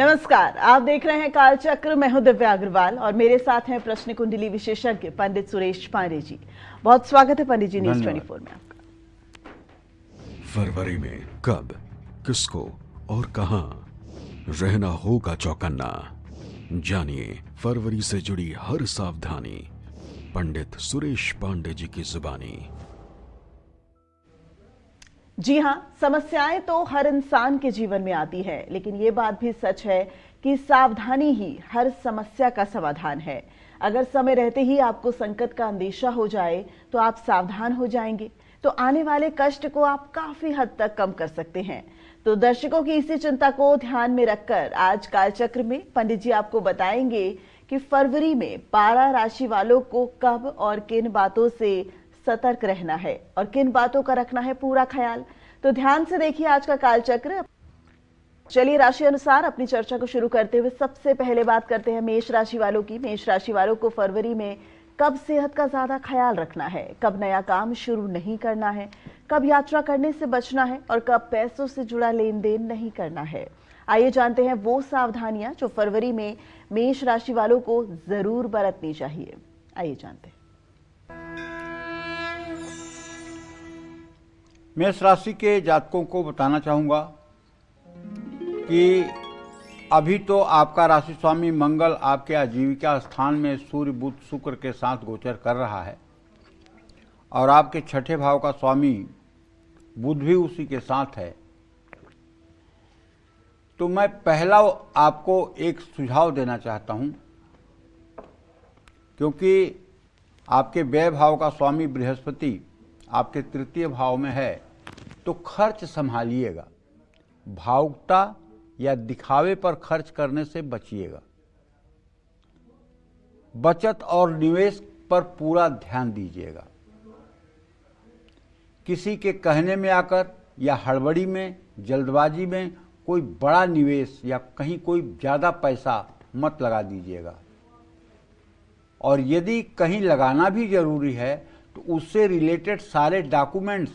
नमस्कार, आप देख रहे हैं कालचक्र। मैं हूं दिव्या अग्रवाल और मेरे साथ हैं प्रश्न कुंडली विशेषज्ञ पंडित सुरेश पांडे जी। बहुत स्वागत है पंडित जी न्यूज़ 24 में आपका। फरवरी में कब, किसको और कहां रहना होगा चौकन्ना, जानिए फरवरी से जुड़ी हर सावधानी पंडित सुरेश पांडे जी की जुबानी। जी हां, समस्याएं तो हर इंसान के जीवन में आती है, लेकिन ये बात भी सच है कि सावधानी ही हर समस्या का समाधान है। अगर समय रहते ही आपको संकट का अंदेशा हो जाए तो आप सावधान हो जाएंगे तो आने वाले कष्ट को आप काफी हद तक कम कर सकते हैं। तो दर्शकों की इसी चिंता को ध्यान में रखकर आज कालचक्र में पंडित जी आपको बताएंगे कि फरवरी में 12 राशि वालों को कब और किन बातों से सतर्क रहना है और किन बातों का रखना है पूरा ख्याल। तो ध्यान से देखिए आज का कालचक्र। चलिए राशि अनुसार अपनी चर्चा को शुरू करते हुए सबसे पहले बात करते हैं मेष राशि वालों की। मेष राशि वालों को फरवरी में कब सेहत का ज्यादा ख्याल रखना है, कब नया काम शुरू नहीं करना है, कब यात्रा करने से बचना है और कब पैसों से जुड़ा लेन देन नहीं करना है। आइए जानते हैं वो सावधानियां जो फरवरी में मेष राशि वालों को जरूर बरतनी चाहिए। आइए जानते हैं। मेष राशि के जातकों को बताना चाहूँगा कि अभी तो आपका राशि स्वामी मंगल आपके आजीविका स्थान में सूर्य बुध शुक्र के साथ गोचर कर रहा है और आपके छठे भाव का स्वामी बुध भी उसी के साथ है। तो मैं पहला आपको एक सुझाव देना चाहता हूँ, क्योंकि आपके व्यय भाव का स्वामी बृहस्पति आपके तृतीय भाव में है, तो खर्च संभालिएगा। भावुकता या दिखावे पर खर्च करने से बचिएगा। बचत और निवेश पर पूरा ध्यान दीजिएगा। किसी के कहने में आकर या हड़बड़ी में, जल्दबाजी में कोई बड़ा निवेश या कहीं कोई ज़्यादा पैसा मत लगा दीजिएगा। और यदि कहीं लगाना भी जरूरी है तो उससे रिलेटेड सारे डॉक्यूमेंट्स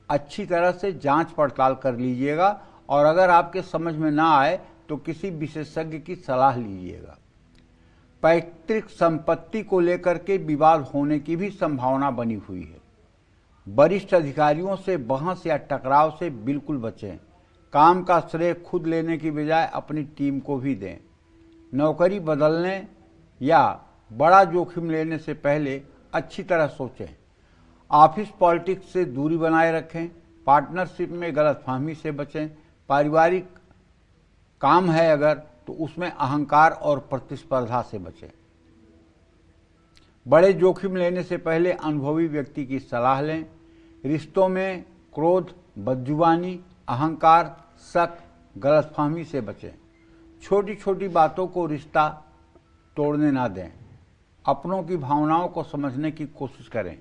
अच्छी तरह से जांच पड़ताल कर लीजिएगा और अगर आपके समझ में ना आए तो किसी विशेषज्ञ की सलाह लीजिएगा। पैतृक संपत्ति को लेकर के विवाद होने की भी संभावना बनी हुई है। वरिष्ठ अधिकारियों से बहस या टकराव से बिल्कुल बचें। काम का श्रेय खुद लेने की बजाय अपनी टीम को भी दें। नौकरी बदलने या बड़ा जोखिम लेने से पहले अच्छी तरह सोचें। ऑफिस पॉलिटिक्स से दूरी बनाए रखें। पार्टनरशिप में गलतफहमी से बचें। पारिवारिक काम है अगर तो उसमें अहंकार और प्रतिस्पर्धा से बचें। बड़े जोखिम लेने से पहले अनुभवी व्यक्ति की सलाह लें। रिश्तों में क्रोध, बदजुबानी, अहंकार, शक, गलतफहमी से बचें। छोटी छोटी बातों को रिश्ता तोड़ने ना दें। अपनों की भावनाओं को समझने की कोशिश करें।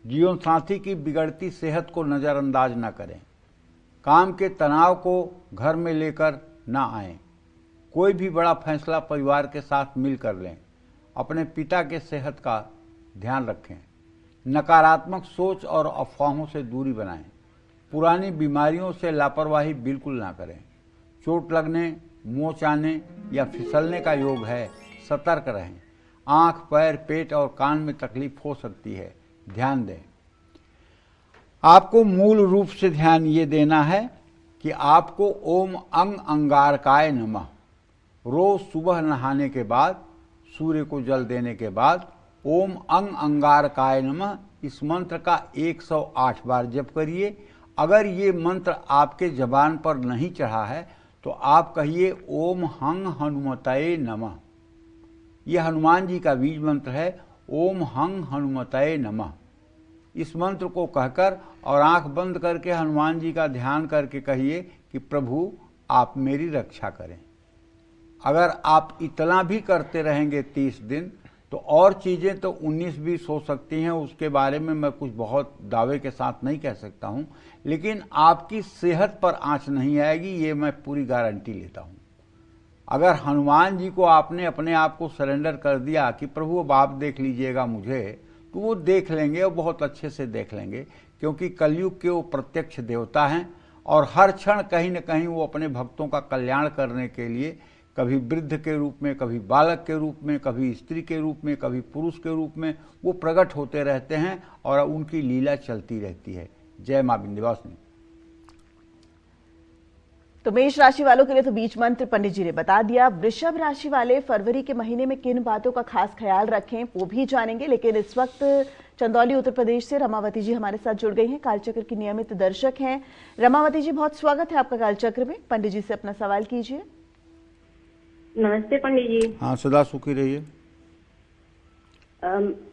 जीवन साथी की बिगड़ती सेहत को नज़रअंदाज न करें। काम के तनाव को घर में लेकर ना आएं। कोई भी बड़ा फैसला परिवार के साथ मिलकर लें। अपने पिता के सेहत का ध्यान रखें। नकारात्मक सोच और अफवाहों से दूरी बनाएं। पुरानी बीमारियों से लापरवाही बिल्कुल ना करें। चोट लगने, मोच आने या फिसलने का योग है, सतर्क रहें। आँख, पैर, पेट और कान में तकलीफ हो सकती है, ध्यान दें। आपको मूल रूप से ध्यान ये देना है कि आपको ओम अंग अंगारकाय नमः रोज सुबह नहाने के बाद, सूर्य को जल देने के बाद ओम अंग अंगारकाय नमः इस मंत्र का 108 बार जप करिए। अगर ये मंत्र आपके जबान पर नहीं चढ़ा है तो आप कहिए ओम हंग हनुमतये नमः। यह हनुमान जी का बीज मंत्र है, ओम हंग हनुमतये नमः। इस मंत्र को कहकर और आंख बंद करके हनुमान जी का ध्यान करके कहिए कि प्रभु आप मेरी रक्षा करें। अगर आप इतना भी करते रहेंगे 30 दिन तो और चीज़ें तो 19-20 हो सकती हैं, उसके बारे में मैं कुछ बहुत दावे के साथ नहीं कह सकता हूं, लेकिन आपकी सेहत पर आंच नहीं आएगी, ये मैं पूरी गारंटी लेता हूं। अगर हनुमान जी को आपने अपने आप को सरेंडर कर दिया कि प्रभु अब आप देख लीजिएगा मुझे, तो वो देख लेंगे और बहुत अच्छे से देख लेंगे, क्योंकि कलयुग के वो प्रत्यक्ष देवता हैं और हर क्षण कहीं न कहीं वो अपने भक्तों का कल्याण करने के लिए कभी वृद्ध के रूप में, कभी बालक के रूप में, कभी स्त्री के रूप में, कभी पुरुष के रूप में वो प्रकट होते रहते हैं और उनकी लीला चलती रहती है। जय मां विंध्यवासिनी। तो मेष राशि वालों के लिए तो बीज मंत्र पंडित जी ने बता दिया। वृषभ राशि वाले फरवरी के महीने में किन बातों का खास ख्याल रखें वो भी जानेंगे, लेकिन इस वक्त चंदौली उत्तर प्रदेश से रमावती जी हमारे साथ जुड़ गई हैं, कालचक्र की नियमित दर्शक हैं। रमावती जी, बहुत स्वागत है आपका कालचक्र में। पंडित जी से अपना सवाल कीजिए। नमस्ते पंडित जी। हाँ, सदा सुखी रहिए।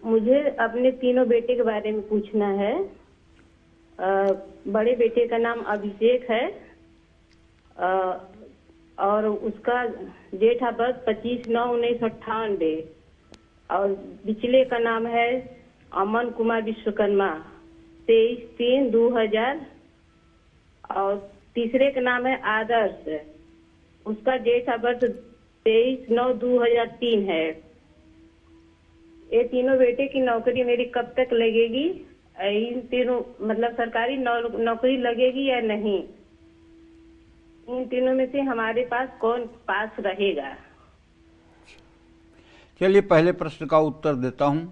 मुझे अपने तीनों बेटे के बारे में पूछना है। बड़े बेटे का नाम अभिषेक है और उसका डेट ऑफ बर्थ 25/9/1998 और पिछले का नाम है अमन कुमार विश्वकर्मा 23/3/2000 और तीसरे का नाम है आदर्श, उसका डेट ऑफ बर्थ 23/9/2003 है। ये तीनों बेटे की नौकरी मेरी कब तक लगेगी? इन तीनों मतलब सरकारी नौकरी लगेगी या नहीं? इन तीनों में से हमारे पास कौन पास रहेगा? चलिए पहले प्रश्न का उत्तर देता हूं।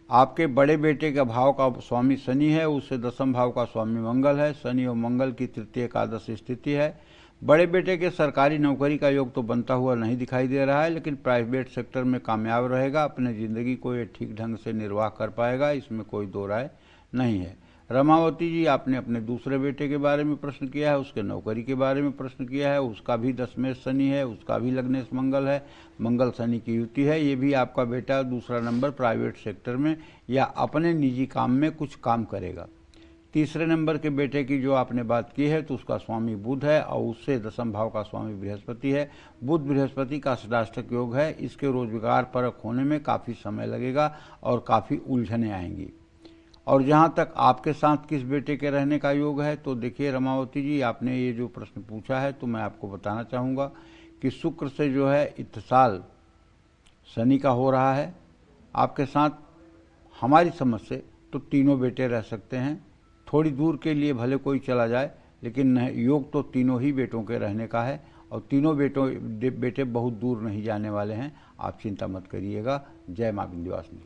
आपके बड़े बेटे के भाव का स्वामी शनि है, उससे दसम भाव का स्वामी मंगल है। शनि और मंगल की तृतीय एकादश स्थिति है। बड़े बेटे के सरकारी नौकरी का योग तो बनता हुआ नहीं दिखाई दे रहा है, लेकिन प्राइवेट सेक्टर में कामयाब रहेगा। अपने ज़िंदगी को ये ठीक ढंग से निर्वाह कर पाएगा, इसमें कोई दो राय नहीं है। रमावती जी, आपने अपने दूसरे बेटे के बारे में प्रश्न किया है, उसके नौकरी के बारे में प्रश्न किया है। उसका भी दशमेश शनि है, उसका भी लग्नेश मंगल है, मंगल शनि की युति है। ये भी आपका बेटा दूसरा नंबर प्राइवेट सेक्टर में या अपने निजी काम में कुछ काम करेगा। तीसरे नंबर के बेटे की जो आपने बात की है तो उसका स्वामी बुध है और उससे दसम भाव का स्वामी बृहस्पति है। बुध बृहस्पति का षडाष्टक योग है। इसके रोजगार परक होने में काफ़ी समय लगेगा और काफ़ी उलझनें आएंगी। और जहाँ तक आपके साथ किस बेटे के रहने का योग है, तो देखिए रमावती जी, आपने ये जो प्रश्न पूछा है तो मैं आपको बताना चाहूँगा कि शुक्र से जो है इत्तिसाल शनि का हो रहा है आपके साथ। हमारी समझ से तो तीनों बेटे रह सकते हैं। थोड़ी दूर के लिए भले कोई चला जाए, लेकिन योग तो तीनों ही बेटों के रहने का है और तीनों बेटे बहुत दूर नहीं जाने वाले हैं। आप चिंता मत करिएगा। जय मां विंध्यवासिनी।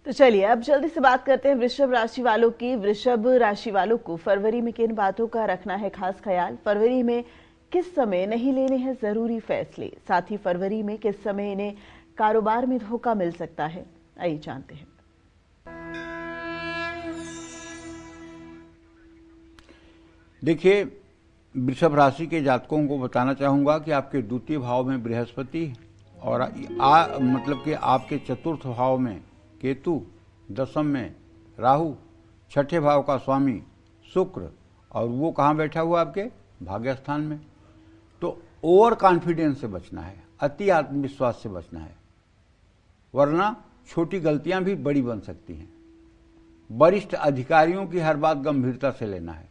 तो चलिए अब जल्दी से बात करते हैं वृषभ राशि वालों की। वृषभ राशि वालों को फरवरी में किन बातों का रखना है खास ख्याल? फरवरी में किस समय नहीं लेने हैं जरूरी फैसले? साथ ही फरवरी में किस समय इन्हें कारोबार में धोखा मिल सकता है? आइए जानते हैं। देखिए, वृषभ राशि के जातकों को बताना चाहूँगा कि आपके द्वितीय भाव में बृहस्पति और मतलब कि आपके चतुर्थ भाव में केतु, दसम में राहु, छठे भाव का स्वामी शुक्र और वो कहाँ बैठा हुआ आपके भाग्य स्थान में। तो ओवर कॉन्फिडेंस से बचना है, अति आत्मविश्वास से बचना है, वरना छोटी गलतियां भी बड़ी बन सकती हैं। वरिष्ठ अधिकारियों की हर बात गंभीरता से लेना है।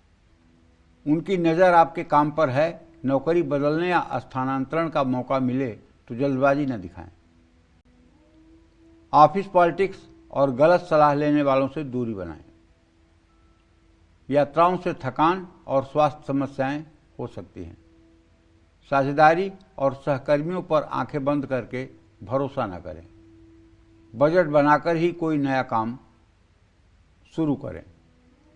उनकी नज़र आपके काम पर है। नौकरी बदलने या स्थानांतरण का मौका मिले तो जल्दबाजी न दिखाएं। ऑफिस पॉलिटिक्स और गलत सलाह लेने वालों से दूरी बनाएं। यात्राओं से थकान और स्वास्थ्य समस्याएं हो सकती हैं। साझेदारी और सहकर्मियों पर आंखें बंद करके भरोसा न करें। बजट बनाकर ही कोई नया काम शुरू करें।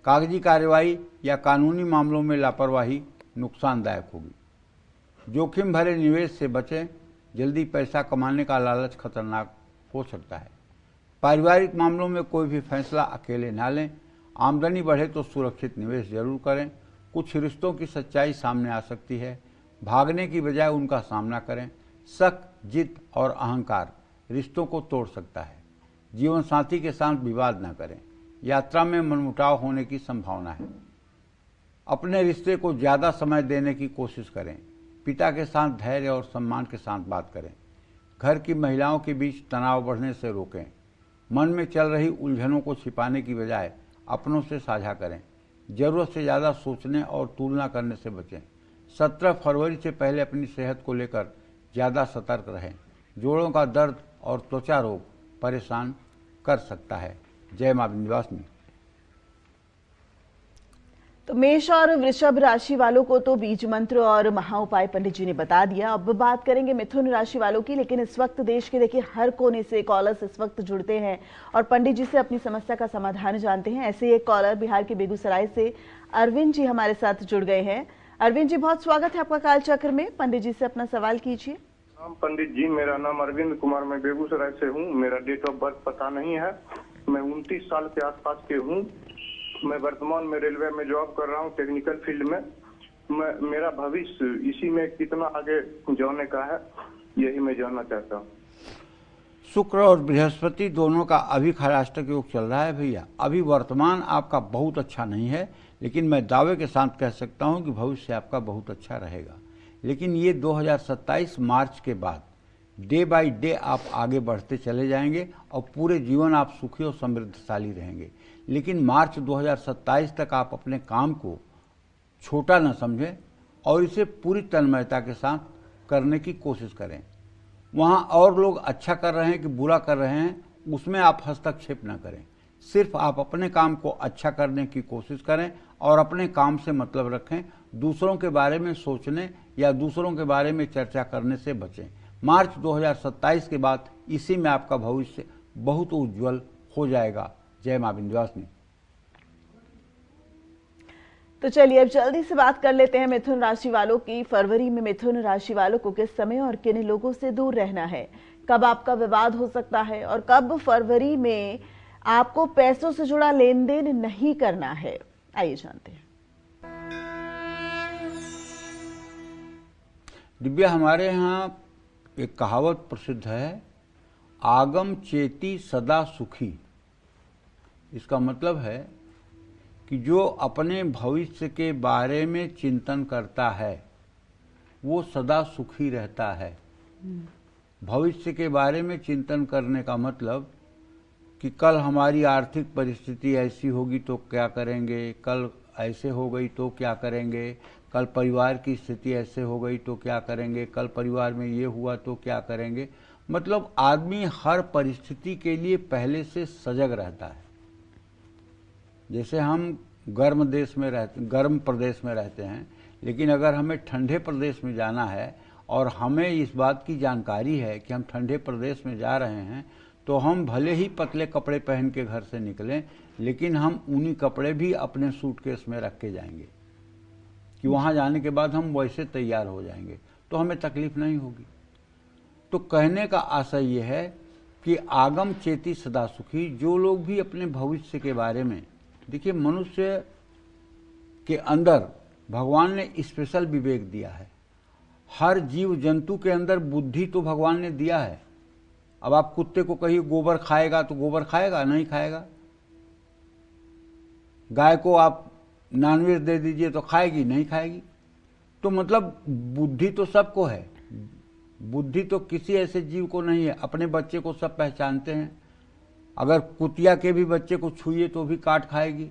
कागजी कार्यवाही या कानूनी मामलों में लापरवाही नुकसानदायक होगी। जोखिम भरे निवेश से बचें। जल्दी पैसा कमाने का लालच खतरनाक हो सकता है। पारिवारिक मामलों में कोई भी फैसला अकेले ना लें। आमदनी बढ़े तो सुरक्षित निवेश जरूर करें। कुछ रिश्तों की सच्चाई सामने आ सकती है। भागने की बजाय उनका सामना करें। शक, जिद और अहंकार रिश्तों को तोड़ सकता है। जीवन साथी के साथ विवाद न करें। यात्रा में मनमुटाव होने की संभावना है। अपने रिश्ते को ज़्यादा समय देने की कोशिश करें। पिता के साथ धैर्य और सम्मान के साथ बात करें। घर की महिलाओं के बीच तनाव बढ़ने से रोकें। मन में चल रही उलझनों को छिपाने की बजाय अपनों से साझा करें। ज़रूरत से ज़्यादा सोचने और तुलना करने से बचें। 17 फरवरी से पहले अपनी सेहत को लेकर ज़्यादा सतर्क रहें। जोड़ों का दर्द और त्वचा रोग परेशान कर सकता है। जय मां विंध्यवासिनी। तो मेष और वृषभ राशि वालों को तो बीज मंत्र और महाउपाय पंडित जी ने बता दिया। अब बात करेंगे मिथुन राशि वालों की, लेकिन इस वक्त देश के देखिए हर कोने से कॉलर्स इस वक्त जुड़ते हैं और पंडित जी से अपनी समस्या का समाधान जानते हैं। ऐसे ही एक कॉलर बिहार के बेगूसराय से अरविंद जी हमारे साथ जुड़ गए हैं। अरविंद जी, बहुत स्वागत है आपका कालचक्र में। पंडित जी से अपना सवाल कीजिए। पंडित जी, मेरा नाम अरविंद कुमार, मैं बेगूसराय से हूँ। मेरा डेट ऑफ बर्थ पता नहीं है। मैं 29 साल के आसपास के हूँ। मैं वर्तमान में रेलवे में जॉब कर रहा हूँ, टेक्निकल फील्ड में। मेरा भविष्य इसी में कितना आगे जाने का है, यही मैं जानना चाहता हूँ। शुक्र और बृहस्पति दोनों का अभी खराष्टक योग चल रहा है भैया। अभी वर्तमान आपका बहुत अच्छा नहीं है, लेकिन मैं दावे के साथ कह सकता हूं कि भविष्य आपका बहुत अच्छा रहेगा। लेकिन ये 2027 मार्च के बाद डे बाय डे आप आगे बढ़ते चले जाएंगे और पूरे जीवन आप सुखी और समृद्धशाली रहेंगे। लेकिन मार्च 2027 तक आप अपने काम को छोटा न समझें और इसे पूरी तन्मयता के साथ करने की कोशिश करें। वहाँ और लोग अच्छा कर रहे हैं कि बुरा कर रहे हैं, उसमें आप हस्तक्षेप न करें। सिर्फ आप अपने काम को अच्छा करने की कोशिश करें और अपने काम से मतलब रखें। दूसरों के बारे में सोचने या दूसरों के बारे में चर्चा करने से बचें। मार्च 2027 के बाद इसी में आपका भविष्य बहुत उज्जवल हो जाएगा। जय मां विंध्यवासिनी। तो चलिए अब जल्दी से बात कर लेते हैं मिथुन राशि वालों की। फरवरी में मिथुन राशि वालों को किस समय और किन लोगों से दूर रहना है, कब आपका विवाद हो सकता है और कब फरवरी में आपको पैसों से जुड़ा लेन देन नहीं करना है, आइए जानते हैं। दिव्या, हमारे यहाँ एक कहावत प्रसिद्ध है, आगम चेती सदा सुखी। इसका मतलब है कि जो अपने भविष्य के बारे में चिंतन करता है वो सदा सुखी रहता है। भविष्य के बारे में चिंतन करने का मतलब कि कल हमारी आर्थिक परिस्थिति ऐसी होगी तो क्या करेंगे, कल ऐसे हो गई तो क्या करेंगे, कल परिवार की स्थिति ऐसे हो गई तो क्या करेंगे, कल परिवार में ये हुआ तो क्या करेंगे। मतलब आदमी हर परिस्थिति के लिए पहले से सजग रहता है। जैसे हम गर्म प्रदेश में रहते हैं, लेकिन अगर हमें ठंडे प्रदेश में जाना है और हमें इस बात की जानकारी है कि हम ठंडे प्रदेश में जा रहे हैं, तो हम भले ही पतले कपड़े पहन के घर से निकलें, लेकिन हम ऊनी कपड़े भी अपने सूटकेस में रख के जाएंगे कि वहाँ जाने के बाद हम वैसे तैयार हो जाएंगे, तो हमें तकलीफ नहीं होगी। तो कहने का आशय ये है कि आगम चेती सदा सुखी। जो लोग भी अपने भविष्य के बारे में, देखिए मनुष्य के अंदर भगवान ने स्पेशल विवेक दिया है। हर जीव जंतु के अंदर बुद्धि तो भगवान ने दिया है। अब आप कुत्ते को कहिए गोबर खाएगा तो गोबर खाएगा? नहीं खाएगा। गाय को आप नॉनवेज दे दीजिए तो खाएगी? नहीं खाएगी। तो मतलब बुद्धि तो सबको है। बुद्धि तो किसी ऐसे जीव को नहीं है। अपने बच्चे को सब पहचानते हैं। अगर कुतिया के भी बच्चे को छुइए तो भी काट खाएगी।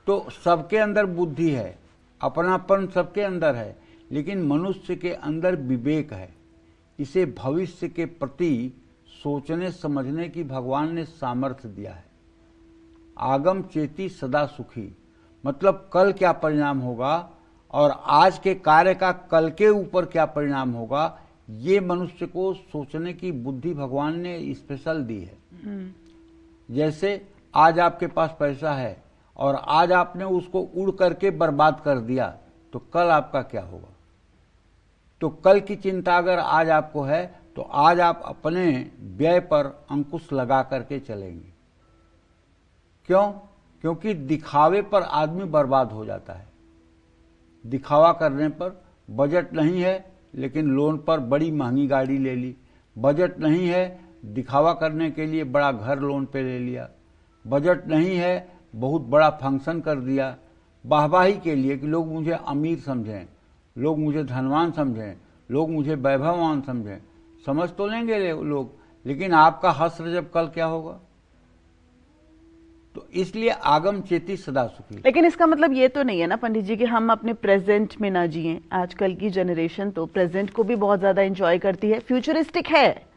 तो सबके अंदर बुद्धि है, अपनापन सबके अंदर है, लेकिन मनुष्य के अंदर विवेक है। इसे भविष्य के प्रति सोचने समझने की भगवान ने सामर्थ्य दिया है। आगम चेती सदा सुखी, मतलब कल क्या परिणाम होगा और आज के कार्य का कल के ऊपर क्या परिणाम होगा, ये मनुष्य को सोचने की बुद्धि भगवान ने स्पेशल दी है। जैसे आज आपके पास पैसा है और आज आपने उसको उड़ करके बर्बाद कर दिया, तो कल आपका क्या होगा। तो कल की चिंता अगर आज आपको है तो आज आप अपने व्यय पर अंकुश लगा करके चलेंगे। क्यों? क्योंकि दिखावे पर आदमी बर्बाद हो जाता है। दिखावा करने पर बजट नहीं है लेकिन लोन पर बड़ी महंगी गाड़ी ले ली, बजट नहीं है दिखावा करने के लिए बड़ा घर लोन पे ले लिया, बजट नहीं है बहुत बड़ा फंक्शन कर दिया वाहवाही के लिए कि लोग मुझे अमीर समझें, लोग मुझे धनवान समझें, लोग मुझे वैभववान समझें। समझ तो लेंगे लोग, लेकिन आपका हश्र जब कल क्या होगा। तो इसलिए आगम चेती सदा सुखी। लेकिन इसका मतलब ये तो नहीं है ना पंडित जी कि हम अपने प्रेजेंट में ना जिएं। आजकल की जनरेशन तो प्रेजेंट को भी बहुत ज्यादा एंजॉय करती है, फ्यूचरिस्टिक है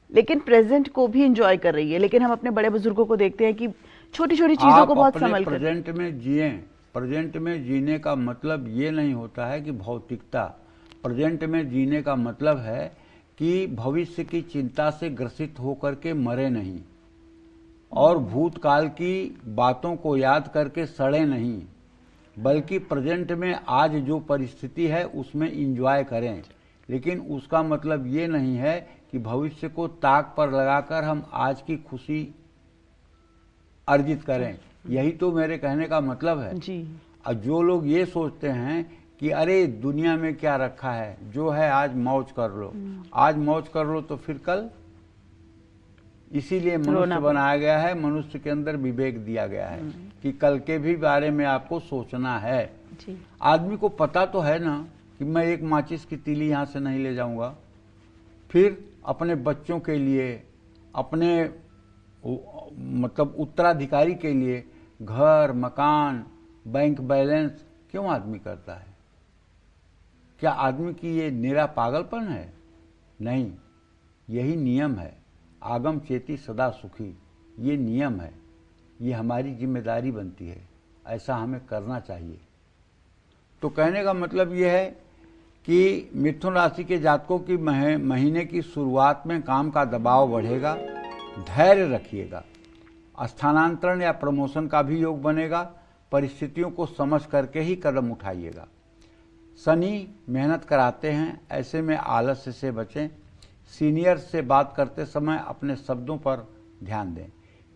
लेकिन प्रेजेंट को भी एंजॉय कर रही है। लेकिन हम अपने बड़े बुजुर्गों को देखते हैं कि छोटी छोटी चीजों को बहुत संभल कर। प्रेजेंट में जिए प्रेजेंट में जीने का मतलब ये नहीं होता है कि भौतिकता। प्रेजेंट में जीने का मतलब है कि भविष्य की चिंता से ग्रसित होकर के मरे नहीं और भूतकाल की बातों को याद करके सड़े नहीं, बल्कि प्रेजेंट में आज जो परिस्थिति है उसमें एंजॉय करें। लेकिन उसका मतलब ये नहीं है कि भविष्य को ताक पर लगाकर हम आज की खुशी अर्जित करें। यही तो मेरे कहने का मतलब है जी। और जो लोग ये सोचते हैं कि अरे दुनिया में क्या रखा है, जो है आज मौज कर लो, आज मौज कर लो तो फिर कल, इसीलिए मनुष्य बनाया गया है, मनुष्य के अंदर विवेक दिया गया है कि कल के भी बारे में आपको सोचना है। जी। आदमी को पता तो है ना कि मैं एक माचिस की तीली यहाँ से नहीं ले जाऊंगा, फिर अपने बच्चों के लिए, अपने मतलब उत्तराधिकारी के लिए घर, मकान, बैंक बैलेंस क्यों आदमी करता है? क्या आदमी की ये निरा पागलपन है? नहीं, यही नियम है। आगम चेती सदा सुखी, ये नियम है, ये हमारी जिम्मेदारी बनती है, ऐसा हमें करना चाहिए। तो कहने का मतलब ये है कि मिथुन राशि के जातकों की महीने की शुरुआत में काम का दबाव बढ़ेगा, धैर्य रखिएगा। स्थानांतरण या प्रमोशन का भी योग बनेगा, परिस्थितियों को समझ करके ही कदम उठाइएगा। शनि मेहनत कराते हैं, ऐसे में आलस्य से बचें। सीनियर से बात करते समय अपने शब्दों पर ध्यान दें।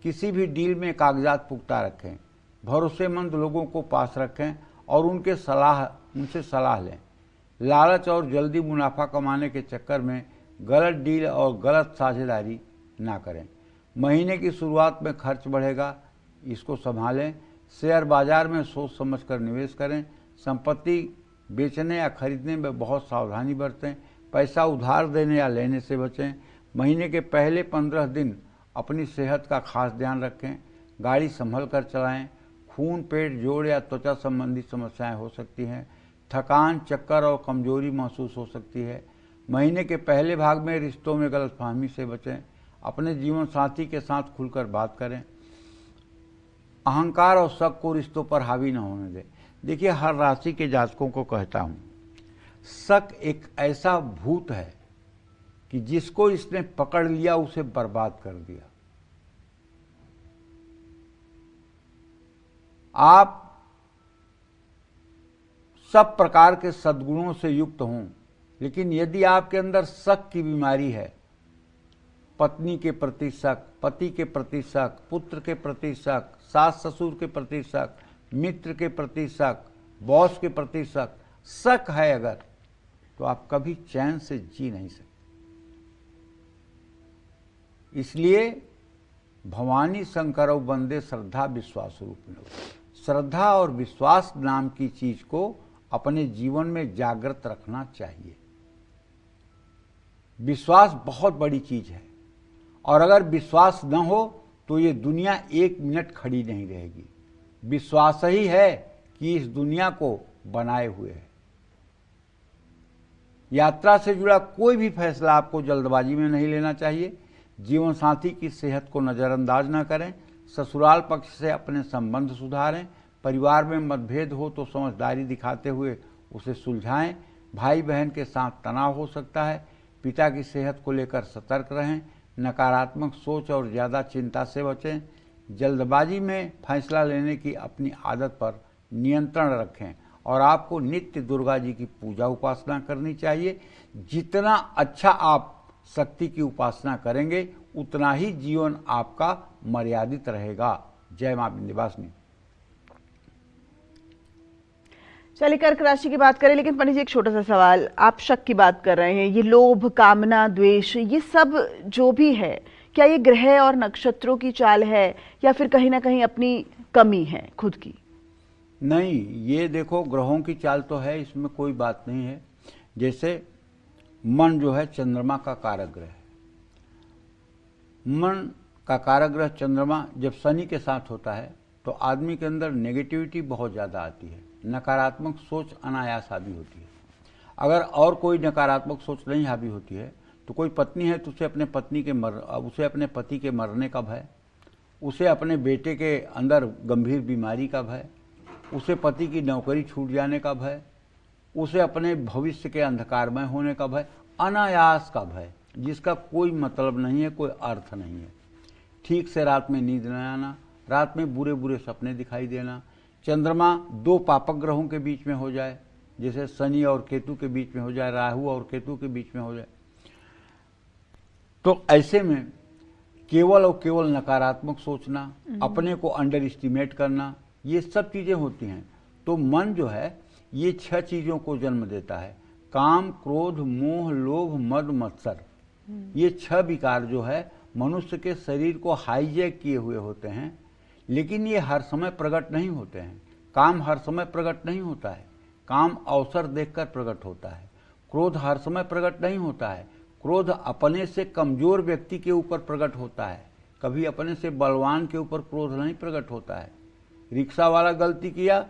किसी भी डील में कागजात पुख्ता रखें। भरोसेमंद लोगों को पास रखें और उनसे सलाह लें। लालच और जल्दी मुनाफा कमाने के चक्कर में गलत डील और गलत साझेदारी ना करें। महीने की शुरुआत में खर्च बढ़ेगा, इसको संभालें। शेयर बाजार में सोच समझकर निवेश करें। संपत्ति बेचने या खरीदने में बहुत सावधानी बरतें। पैसा उधार देने या लेने से बचें। महीने के पहले 15 दिन अपनी सेहत का खास ध्यान रखें। गाड़ी संभल कर चलाएं। खून, पेट, जोड़ या त्वचा संबंधी समस्याएं हो सकती हैं। थकान, चक्कर और कमजोरी महसूस हो सकती है। महीने के पहले भाग में रिश्तों में गलतफहमी से बचें। अपने जीवन साथी के साथ खुलकर बात करें। अहंकार और शक को रिश्तों पर हावी न होने दें। देखिए, हर राशि के जातकों को कहता हूं, शक एक ऐसा भूत है कि जिसको इसने पकड़ लिया उसे बर्बाद कर दिया। आप सब प्रकार के सद्गुणों से युक्त हों, लेकिन यदि आपके अंदर शक की बीमारी है, पत्नी के प्रति शक, पति के प्रति शक, पुत्र के प्रति शक, सास ससुर के प्रति शक, मित्र के प्रति शक, बॉस के प्रति शक, शक है अगर, तो आप कभी चैन से जी नहीं सकते। इसलिए भवानी शंकरौ वंदे श्रद्धा विश्वास रूप में, श्रद्धा और विश्वास नाम की चीज को अपने जीवन में जागृत रखना चाहिए। विश्वास बहुत बड़ी चीज है और अगर विश्वास न हो तो ये दुनिया एक मिनट खड़ी नहीं रहेगी। विश्वास ही है कि इस दुनिया को बनाए हुए है। यात्रा से जुड़ा कोई भी फैसला आपको जल्दबाजी में नहीं लेना चाहिए। जीवन साथी की सेहत को नज़रअंदाज न करें। ससुराल पक्ष से अपने संबंध सुधारें। परिवार में मतभेद हो तो समझदारी दिखाते हुए उसे सुलझाएं। भाई बहन के साथ तनाव हो सकता है। पिता की सेहत को लेकर सतर्क रहें। नकारात्मक सोच और ज़्यादा चिंता से बचें। जल्दबाजी में फैसला लेने की अपनी आदत पर नियंत्रण रखें और आपको नित्य दुर्गा जी की पूजा उपासना करनी चाहिए। जितना अच्छा आप शक्ति की उपासना करेंगे उतना ही जीवन आपका मर्यादित रहेगा। जय मां विंध्यवासिनी। चलिए कर्क राशि की बात करें, लेकिन पंडित जी एक छोटा सा सवाल, आप शक की बात कर रहे हैं, ये लोभ, कामना, द्वेष, ये सब जो भी है, क्या ये ग्रह और नक्षत्रों की चाल है या फिर कहीं ना कहीं अपनी कमी है खुद की? नहीं, ये देखो ग्रहों की चाल तो है, इसमें कोई बात नहीं है। जैसे मन जो है चंद्रमा का कारक ग्रह है। मन का कारक ग्रह चंद्रमा जब शनि के साथ होता है तो आदमी के अंदर नेगेटिविटी बहुत ज़्यादा आती है। नकारात्मक सोच अनायास हावी होती है। अगर और कोई नकारात्मक सोच नहीं हावी होती है तो कोई पत्नी है तो उसे अपने पति के मरने का भय, उसे अपने बेटे के अंदर गंभीर बीमारी का भय, उसे पति की नौकरी छूट जाने का भय, उसे अपने भविष्य के अंधकारमय होने का भय, अनायास का भय जिसका कोई मतलब नहीं है, कोई अर्थ नहीं है। ठीक से रात में नींद न आना, रात में बुरे बुरे सपने दिखाई देना, चंद्रमा दो पापक ग्रहों के बीच में हो जाए, जैसे शनि और केतु के बीच में हो जाए, राहु और केतु के बीच में हो जाए, तो ऐसे में केवल और केवल नकारात्मक सोचना, अपने को अंडर एस्टिमेट करना, ये सब चीजें होती हैं। तो मन जो है ये 6 चीजों को जन्म देता है, काम, क्रोध, मोह, लोभ, मद, मत्सर। ये 6 विकार जो है मनुष्य के शरीर को हाईजैक किए हुए होते हैं, लेकिन ये हर समय प्रकट नहीं होते हैं। काम हर समय प्रकट नहीं होता है, काम अवसर देखकर प्रकट होता है। क्रोध हर समय प्रकट नहीं होता है, क्रोध अपने से कमजोर व्यक्ति के ऊपर प्रकट होता है, कभी अपने से बलवान के ऊपर क्रोध नहीं प्रकट होता है। रिक्शा वाला गलती किया,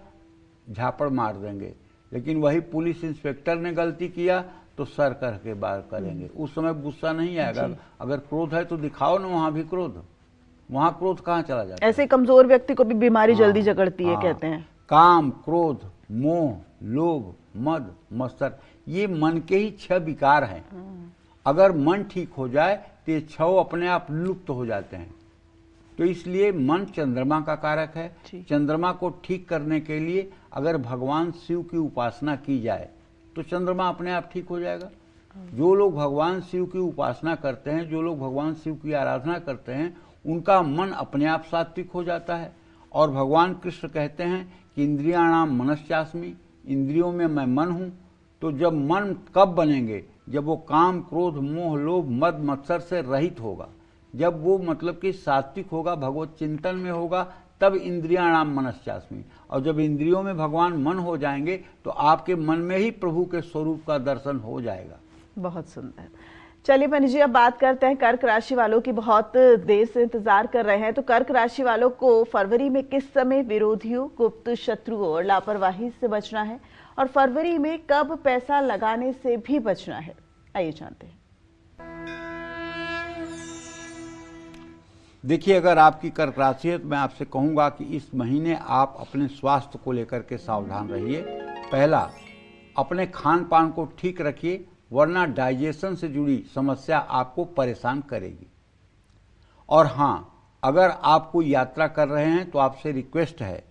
झापड़ मार देंगे, लेकिन वही पुलिस इंस्पेक्टर ने गलती किया तो सर करके बार करेंगे, उस समय गुस्सा नहीं आएगा। अगर क्रोध है तो दिखाओ ना वहां भी क्रोध, वहां क्रोध कहाँ चला जाता है। ऐसे कमजोर व्यक्ति को भी बीमारी जल्दी जकड़ती है, कहते हैं। काम, क्रोध, मोह, लोभ, मद, मत्सर, ये मन के ही 6 विकार हैं। अगर मन ठीक हो जाए तो ये 6 अपने आप लुप्त हो जाते हैं। तो इसलिए मन चंद्रमा का कारक है। चंद्रमा को ठीक करने के लिए अगर भगवान शिव की उपासना की जाए तो चंद्रमा अपने आप ठीक हो जाएगा। जो लोग भगवान शिव की उपासना करते हैं, जो लोग भगवान शिव की आराधना करते हैं, उनका मन अपने आप सात्विक हो जाता है। और भगवान कृष्ण कहते हैं कि इंद्रियाणाम मनश्चास्मि, इंद्रियों में मैं मन हूँ। तो जब मन कब बनेंगे? जब वो काम, क्रोध, मोह, लोभ, मद, मत्सर से रहित होगा, जब वो मतलब कि सात्विक होगा, भगवत चिंतन में होगा, तब इंद्रियाणाम मनश्चास्मि। और जब इंद्रियों में भगवान मन हो जाएंगे तो आपके मन में ही प्रभु के स्वरूप का दर्शन हो जाएगा। बहुत सुंदर। चलिए मनीष जी, अब बात करते हैं कर्क राशि वालों की। बहुत देर से इंतजार कर रहे हैं, तो कर्क राशि वालों को फरवरी में किस समय विरोधियों, गुप्त शत्रुओं और लापरवाही से बचना है, और फरवरी में कब पैसा लगाने से भी बचना है, आइए जानते हैं। देखिए, अगर आपकी कर्क राशि है तो मैं आपसे कहूंगा कि इस महीने आप अपने स्वास्थ्य को लेकर के सावधान रहिए। पहला, अपने खान पान को ठीक रखिए, वरना डाइजेशन से जुड़ी समस्या आपको परेशान करेगी। और हाँ, अगर आप कोई यात्रा कर रहे हैं तो आपसे रिक्वेस्ट है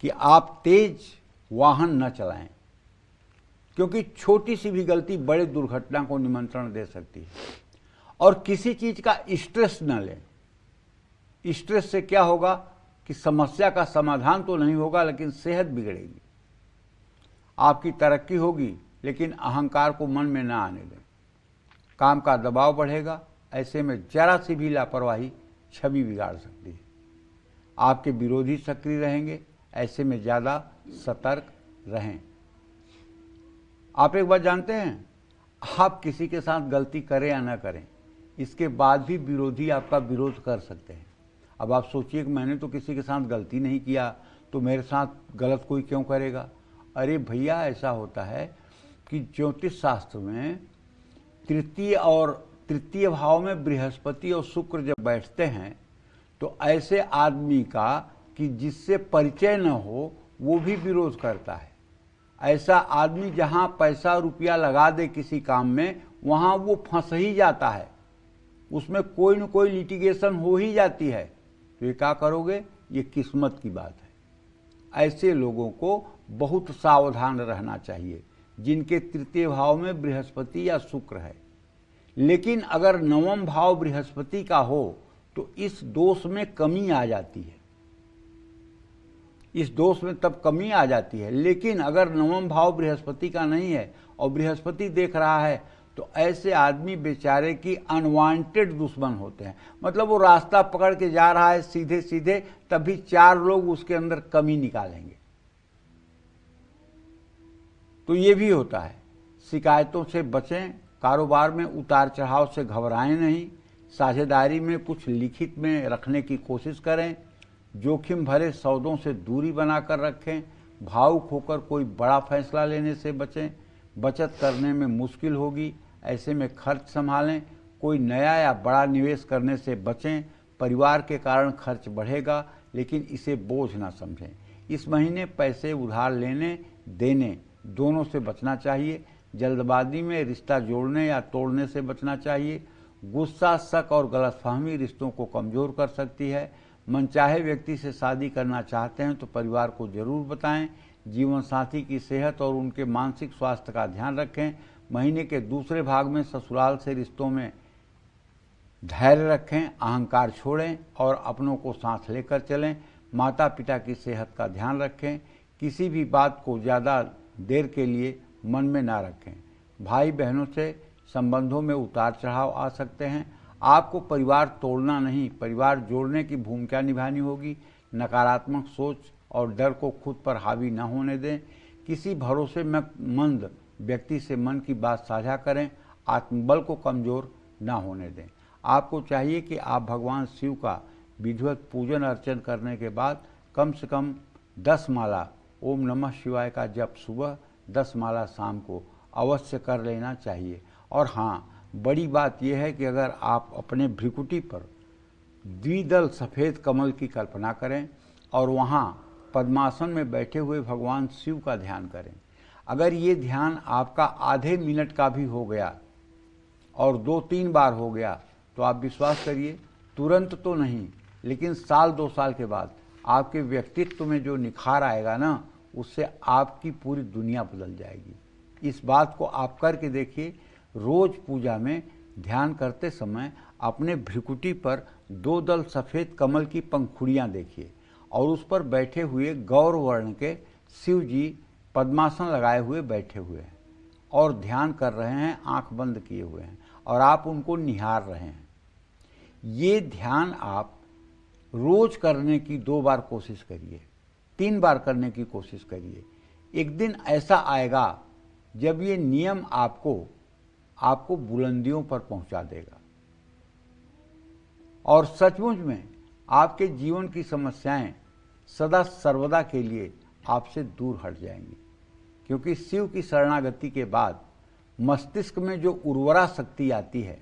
कि आप तेज वाहन न चलाएं, क्योंकि छोटी सी भी गलती बड़े दुर्घटना को निमंत्रण दे सकती है। और किसी चीज का स्ट्रेस न लें। स्ट्रेस से क्या होगा कि समस्या का समाधान तो नहीं होगा, लेकिन सेहत बिगड़ेगी। आपकी तरक्की होगी, लेकिन अहंकार को मन में ना आने दें। काम का दबाव बढ़ेगा, ऐसे में जरा सी भी लापरवाही छवि बिगाड़ सकती है। आपके विरोधी सक्रिय रहेंगे, ऐसे में ज़्यादा सतर्क रहें। आप एक बात जानते हैं, आप किसी के साथ गलती करें या ना करें, इसके बाद भी विरोधी आपका विरोध कर सकते हैं। अब आप सोचिए कि मैंने तो किसी के साथ गलती नहीं किया, तो मेरे साथ गलत कोई क्यों करेगा। अरे भैया, ऐसा होता है कि ज्योतिष शास्त्र में तृतीय भाव में बृहस्पति और शुक्र जब बैठते हैं तो ऐसे आदमी का कि जिससे परिचय न हो वो भी विरोध करता है। ऐसा आदमी जहां पैसा रुपया लगा दे किसी काम में, वहां वो फंस ही जाता है, उसमें कोई न कोई लिटिगेशन हो ही जाती है। तो ये क्या करोगे? ये किस्मत की बात है। ऐसे लोगों को बहुत सावधान रहना चाहिए जिनके तृतीय भाव में बृहस्पति या शुक्र है। लेकिन अगर नवम भाव बृहस्पति का हो तो इस दोष में कमी आ जाती है, इस दोष में तब कमी आ जाती है। लेकिन अगर नवम भाव बृहस्पति का नहीं है और बृहस्पति देख रहा है तो ऐसे आदमी बेचारे की अनवांटेड दुश्मन होते हैं। मतलब वो रास्ता पकड़ के जा रहा है सीधे सीधे, तभी 4 लोग उसके अंदर कमी निकालेंगे। तो ये भी होता है। शिकायतों से बचें, कारोबार में उतार चढ़ाव से घबराएं नहीं, साझेदारी में कुछ लिखित में रखने की कोशिश करें, जोखिम भरे सौदों से दूरी बनाकर रखें, भावुक होकर कोई बड़ा फैसला लेने से बचें, बचत करने में मुश्किल होगी, ऐसे में खर्च संभालें, कोई नया या बड़ा निवेश करने से बचें। परिवार के कारण खर्च बढ़ेगा, लेकिन इसे बोझ ना समझें। इस महीने पैसे उधार लेने देने दोनों से बचना चाहिए। जल्दबाजी में रिश्ता जोड़ने या तोड़ने से बचना चाहिए। गुस्सा, शक और गलतफहमी रिश्तों को कमज़ोर कर सकती है। मनचाहे व्यक्ति से शादी करना चाहते हैं तो परिवार को जरूर बताएं। जीवन साथी की सेहत और उनके मानसिक स्वास्थ्य का ध्यान रखें। महीने के दूसरे भाग में ससुराल से रिश्तों में धैर्य रखें, अहंकार छोड़ें और अपनों को सांस लेकर चलें। माता पिता की सेहत का ध्यान रखें। किसी भी बात को ज़्यादा देर के लिए मन में ना रखें। भाई बहनों से संबंधों में उतार चढ़ाव आ सकते हैं। आपको परिवार तोड़ना नहीं, परिवार जोड़ने की भूमिका निभानी होगी। नकारात्मक सोच और डर को खुद पर हावी न होने दें। किसी भरोसेमंद व्यक्ति से मन की बात साझा करें। आत्मबल को कमज़ोर न होने दें। आपको चाहिए कि आप भगवान शिव का विधिवत पूजन अर्चन करने के बाद कम से कम 10 माला ओम नमः शिवाय का जप सुबह, 10 माला शाम को अवश्य कर लेना चाहिए। और हाँ, बड़ी बात यह है कि अगर आप अपने भ्रिकुटी पर द्विदल सफ़ेद कमल की कल्पना करें और वहाँ पद्मासन में बैठे हुए भगवान शिव का ध्यान करें। अगर ये ध्यान आपका आधे मिनट का भी हो गया और 2-3 बार हो गया तो आप विश्वास करिए, तुरंत तो नहीं लेकिन साल 2 साल के बाद आपके व्यक्तित्व में जो निखार आएगा ना, उससे आपकी पूरी दुनिया बदल जाएगी। इस बात को आप करके देखिए। रोज पूजा में ध्यान करते समय अपने भ्रिकुटी पर 2 दल सफ़ेद कमल की पंखुड़ियाँ देखिए और उस पर बैठे हुए गौर वर्ण के शिव जी पद्मासन लगाए हुए बैठे हुए हैं और ध्यान कर रहे हैं, आंख बंद किए हुए हैं और आप उनको निहार रहे हैं। ये ध्यान आप रोज करने की 2 बार कोशिश करिए, 3 बार करने की कोशिश करिए। एक दिन ऐसा आएगा जब ये नियम आपको बुलंदियों पर पहुंचा देगा और सचमुच में आपके जीवन की समस्याएं सदा सर्वदा के लिए आपसे दूर हट जाएंगी। क्योंकि शिव की शरणागति के बाद मस्तिष्क में जो उर्वरा शक्ति आती है,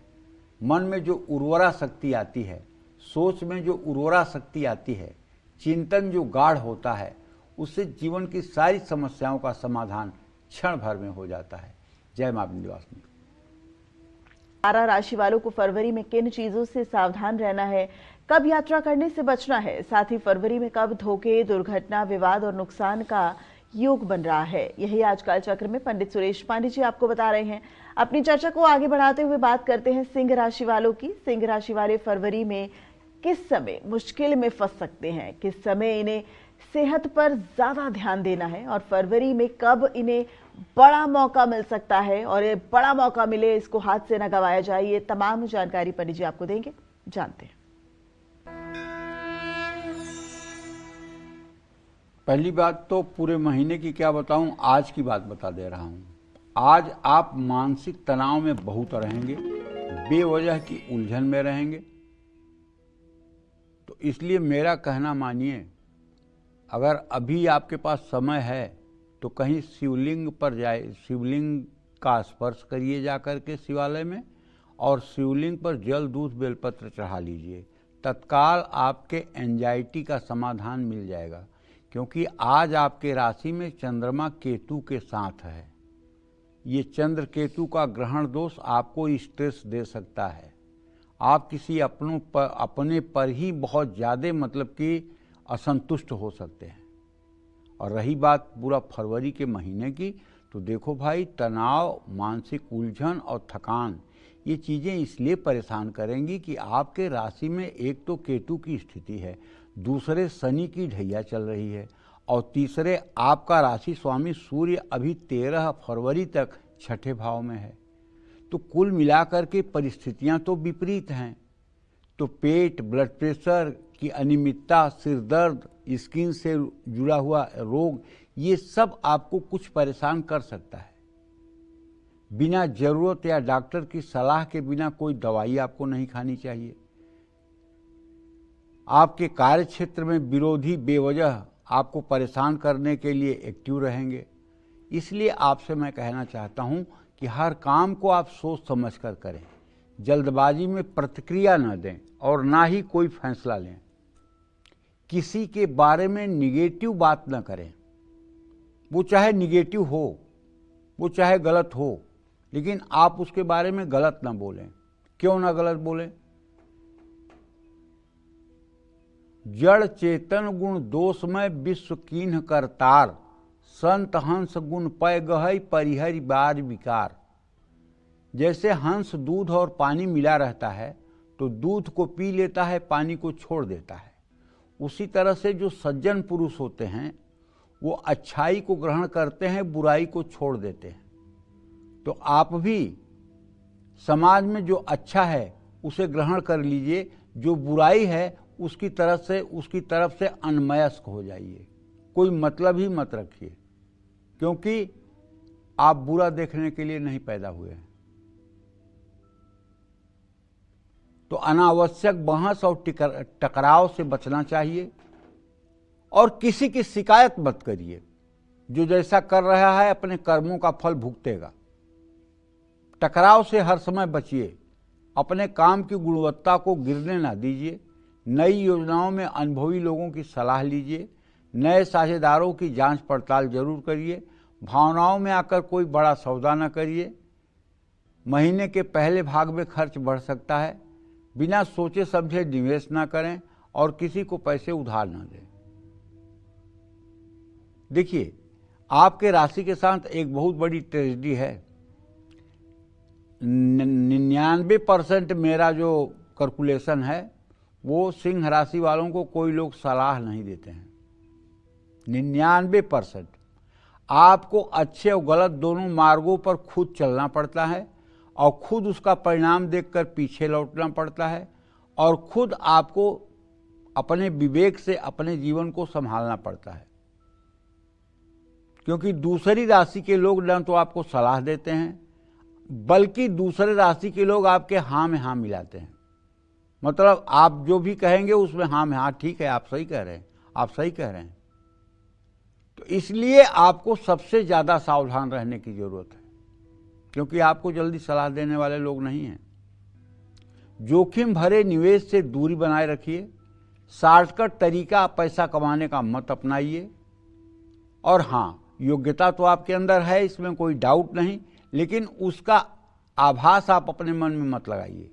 मन में जो उर्वरा शक्ति आती है, सोच में जो उर्वरा शक्ति आती है, चिंतन जो गाढ़ होता है, उससे जीवन की सारी समस्याओं का समाधान क्षण भर में हो जाता है। जय मां विंध्यवासिनी। 12 राशि वालों को फरवरी में किन चीजों से सावधान रहना है, कब यात्रा करने से बचना है, साथ ही फरवरी में कब धोखे, दुर्घटना, विवाद और नुकसान का योग बन रहा है, यही आज काल चक्र में पंडित सुरेश पांडे जी आपको बता रहे हैं। अपनी चर्चा को आगे बढ़ाते हुए बात करते हैं सिंह राशि वालों की। सिंह राशि वाले फरवरी में किस समय मुश्किल में फंस सकते हैं, किस समय इन्हें सेहत पर ज्यादा ध्यान देना है और फरवरी में कब इन्हें बड़ा मौका मिल सकता है और ये बड़ा मौका मिले, इसको हाथ से न गंवाया जाए, ये तमाम जानकारी पंडित जी आपको देंगे। जानते हैं। पहली बात तो पूरे महीने की क्या बताऊं, आज की बात बता दे रहा हूं। आज आप मानसिक तनाव में बहुत रहेंगे, बेवजह की उलझन में रहेंगे। तो इसलिए मेरा कहना मानिए, अगर अभी आपके पास समय है तो कहीं शिवलिंग पर जाए, शिवलिंग का स्पर्श करिए जाकर के शिवालय में और शिवलिंग पर जल, दूध, बेलपत्र चढ़ा लीजिए। तत्काल आपके एंजाइटी का समाधान मिल जाएगा। क्योंकि आज आपके राशि में चंद्रमा केतु के साथ है। ये चंद्र केतु का ग्रहण दोष आपको स्ट्रेस दे सकता है। आप किसी अपने पर ही बहुत ज़्यादा मतलब कि असंतुष्ट हो सकते हैं। और रही बात पूरा फरवरी के महीने की, तो देखो भाई, तनाव, मानसिक उलझन और थकान, ये चीज़ें इसलिए परेशान करेंगी कि आपके राशि में एक तो केतु की स्थिति है, दूसरे शनि की ढैया चल रही है और तीसरे आपका राशि स्वामी सूर्य अभी 13 फरवरी तक 6ठे भाव में है। तो कुल मिलाकर के परिस्थितियां तो विपरीत हैं। तो पेट, ब्लड प्रेशर की अनियमितता, सिर दर्द, स्किन से जुड़ा हुआ रोग, ये सब आपको कुछ परेशान कर सकता है। बिना जरूरत या डॉक्टर की सलाह के बिना कोई दवाई आपको नहीं खानी चाहिए। आपके कार्य क्षेत्र में विरोधी बेवजह आपको परेशान करने के लिए एक्टिव रहेंगे। इसलिए आपसे मैं कहना चाहता हूं कि हर काम को आप सोच समझ कर करें, जल्दबाजी में प्रतिक्रिया न दें और ना ही कोई फैसला लें। किसी के बारे में निगेटिव बात न करें। वो चाहे निगेटिव हो, वो चाहे गलत हो, लेकिन आप उसके बारे में गलत ना बोलें। क्यों ना गलत बोलें? जड़ चेतन गुण दोषमय विश्व कीन्ह करतार, संत हंस गुण पय गहई परिहरि बार विकार। जैसे हंस दूध और पानी मिला रहता है तो दूध को पी लेता है, पानी को छोड़ देता है। उसी तरह से जो सज्जन पुरुष होते हैं वो अच्छाई को ग्रहण करते हैं, बुराई को छोड़ देते हैं। तो आप भी समाज में जो अच्छा है उसे ग्रहण कर लीजिए, जो बुराई है उसकी तरफ से अनमयस्क हो जाइए। कोई मतलब ही मत रखिए, क्योंकि आप बुरा देखने के लिए नहीं पैदा हुए हैं। तो अनावश्यक बहस और टकराव से बचना चाहिए और किसी की शिकायत मत करिए। जो जैसा कर रहा है अपने कर्मों का फल भुगतेगा। टकराव से हर समय बचिए। अपने काम की गुणवत्ता को गिरने ना दीजिए। नई योजनाओं में अनुभवी लोगों की सलाह लीजिए। नए साझेदारों की जांच पड़ताल जरूर करिए। भावनाओं में आकर कोई बड़ा सौदा न करिए। महीने के पहले भाग में खर्च बढ़ सकता है। बिना सोचे समझे निवेश ना करें और किसी को पैसे उधार ना दें। देखिए, आपके राशि के साथ एक बहुत बड़ी ट्रेजेडी है। 99% मेरा जो कैलकुलेशन है वो सिंह राशि वालों को कोई लोग सलाह नहीं देते हैं। 99% आपको अच्छे और गलत दोनों मार्गों पर खुद चलना पड़ता है और खुद उसका परिणाम देखकर पीछे लौटना पड़ता है और खुद आपको अपने विवेक से अपने जीवन को संभालना पड़ता है। क्योंकि दूसरी राशि के लोग न तो आपको सलाह देते हैं, बल्कि दूसरे राशि के लोग आपके हाँ में हाँ मिलाते हैं। मतलब आप जो भी कहेंगे उसमें हाँ में हाँ, ठीक है, आप सही कह रहे हैं, आप सही कह रहे हैं। तो इसलिए आपको सबसे ज़्यादा सावधान रहने की ज़रूरत है, क्योंकि आपको जल्दी सलाह देने वाले लोग नहीं हैं। जोखिम भरे निवेश से दूरी बनाए रखिए। शॉर्टकट तरीका पैसा कमाने का मत अपनाइए। और हाँ, योग्यता तो आपके अंदर है, इसमें कोई डाउट नहीं, लेकिन उसका आभास आप अपने मन में मत लगाइए।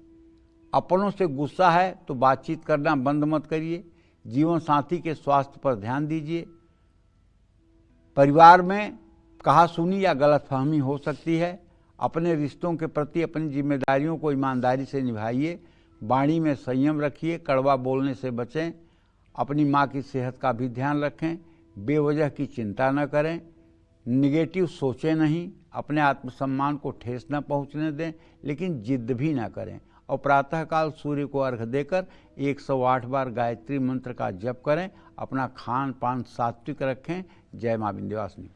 अपनों से गुस्सा है तो बातचीत करना बंद मत करिए। जीवन साथी के स्वास्थ्य पर ध्यान दीजिए। परिवार में कहासुनी या गलतफहमी हो सकती है। अपने रिश्तों के प्रति अपनी जिम्मेदारियों को ईमानदारी से निभाइए। वाणी में संयम रखिए। कड़वा बोलने से बचें। अपनी माँ की सेहत का भी ध्यान रखें। बेवजह की चिंता न करें। निगेटिव सोचें नहीं। अपने आत्मसम्मान को ठेस न पहुँचने दें, लेकिन जिद भी ना करें। और प्रातःकाल सूर्य को अर्घ देकर 108 बार गायत्री मंत्र का जप करें। अपना खान पान सात्विक रखें। जय मां विंध्यवासिनी।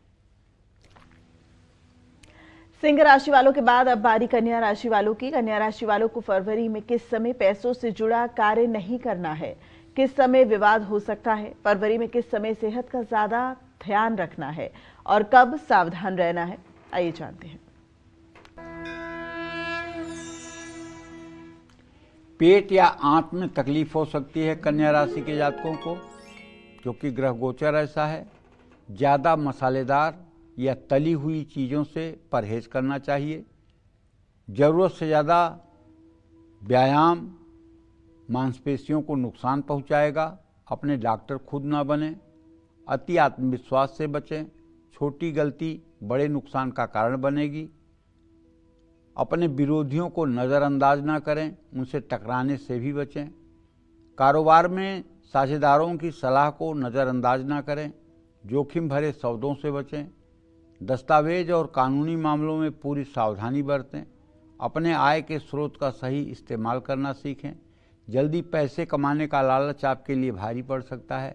सिंह राशि वालों के बाद अब बारी कन्या राशि वालों की। कन्या राशि वालों को फरवरी में किस समय पैसों से जुड़ा कार्य नहीं करना है, किस समय विवाद हो सकता है, फरवरी में किस समय सेहत का ज्यादा ध्यान रखना है और कब सावधान रहना है, आइए जानते हैं। पेट या आंत में तकलीफ हो सकती है कन्या राशि के जातकों को, क्योंकि ग्रह गोचर ऐसा है। ज़्यादा मसालेदार या तली हुई चीज़ों से परहेज करना चाहिए। ज़रूरत से ज़्यादा व्यायाम मांसपेशियों को नुकसान पहुंचाएगा। अपने डॉक्टर खुद ना बने। अति आत्मविश्वास से बचें। छोटी गलती बड़े नुकसान का कारण बनेगी। अपने विरोधियों को नज़रअंदाज ना करें। उनसे टकराने से भी बचें। कारोबार में साझेदारों की सलाह को नज़रअंदाज ना करें। जोखिम भरे सौदों से बचें। दस्तावेज और कानूनी मामलों में पूरी सावधानी बरतें। अपने आय के स्रोत का सही इस्तेमाल करना सीखें। जल्दी पैसे कमाने का लालच आपके लिए भारी पड़ सकता है।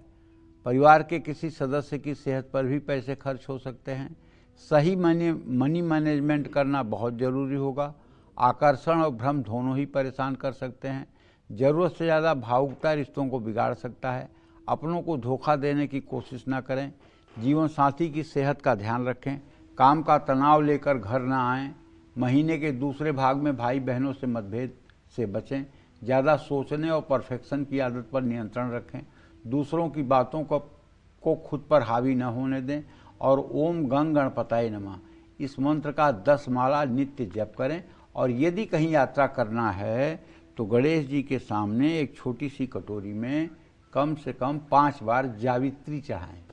परिवार के किसी सदस्य की सेहत पर भी पैसे खर्च हो सकते हैं। सही मनी मैनेजमेंट करना बहुत ज़रूरी होगा। आकर्षण और भ्रम दोनों ही परेशान कर सकते हैं। ज़रूरत से ज़्यादा भावुकता रिश्तों को बिगाड़ सकता है। अपनों को धोखा देने की कोशिश न करें। जीवन साथी की सेहत का ध्यान रखें। काम का तनाव लेकर घर न आएं। महीने के दूसरे भाग में भाई बहनों से मतभेद से बचें। ज़्यादा सोचने और परफेक्शन की आदत पर नियंत्रण रखें। दूसरों की बातों को खुद पर हावी न होने दें और ओम गंग गणपताय नमः इस मंत्र का 10 माला नित्य जप करें। और यदि कहीं यात्रा करना है तो गणेश जी के सामने एक छोटी सी कटोरी में कम से कम 5 बार जावित्री चढ़ाएं।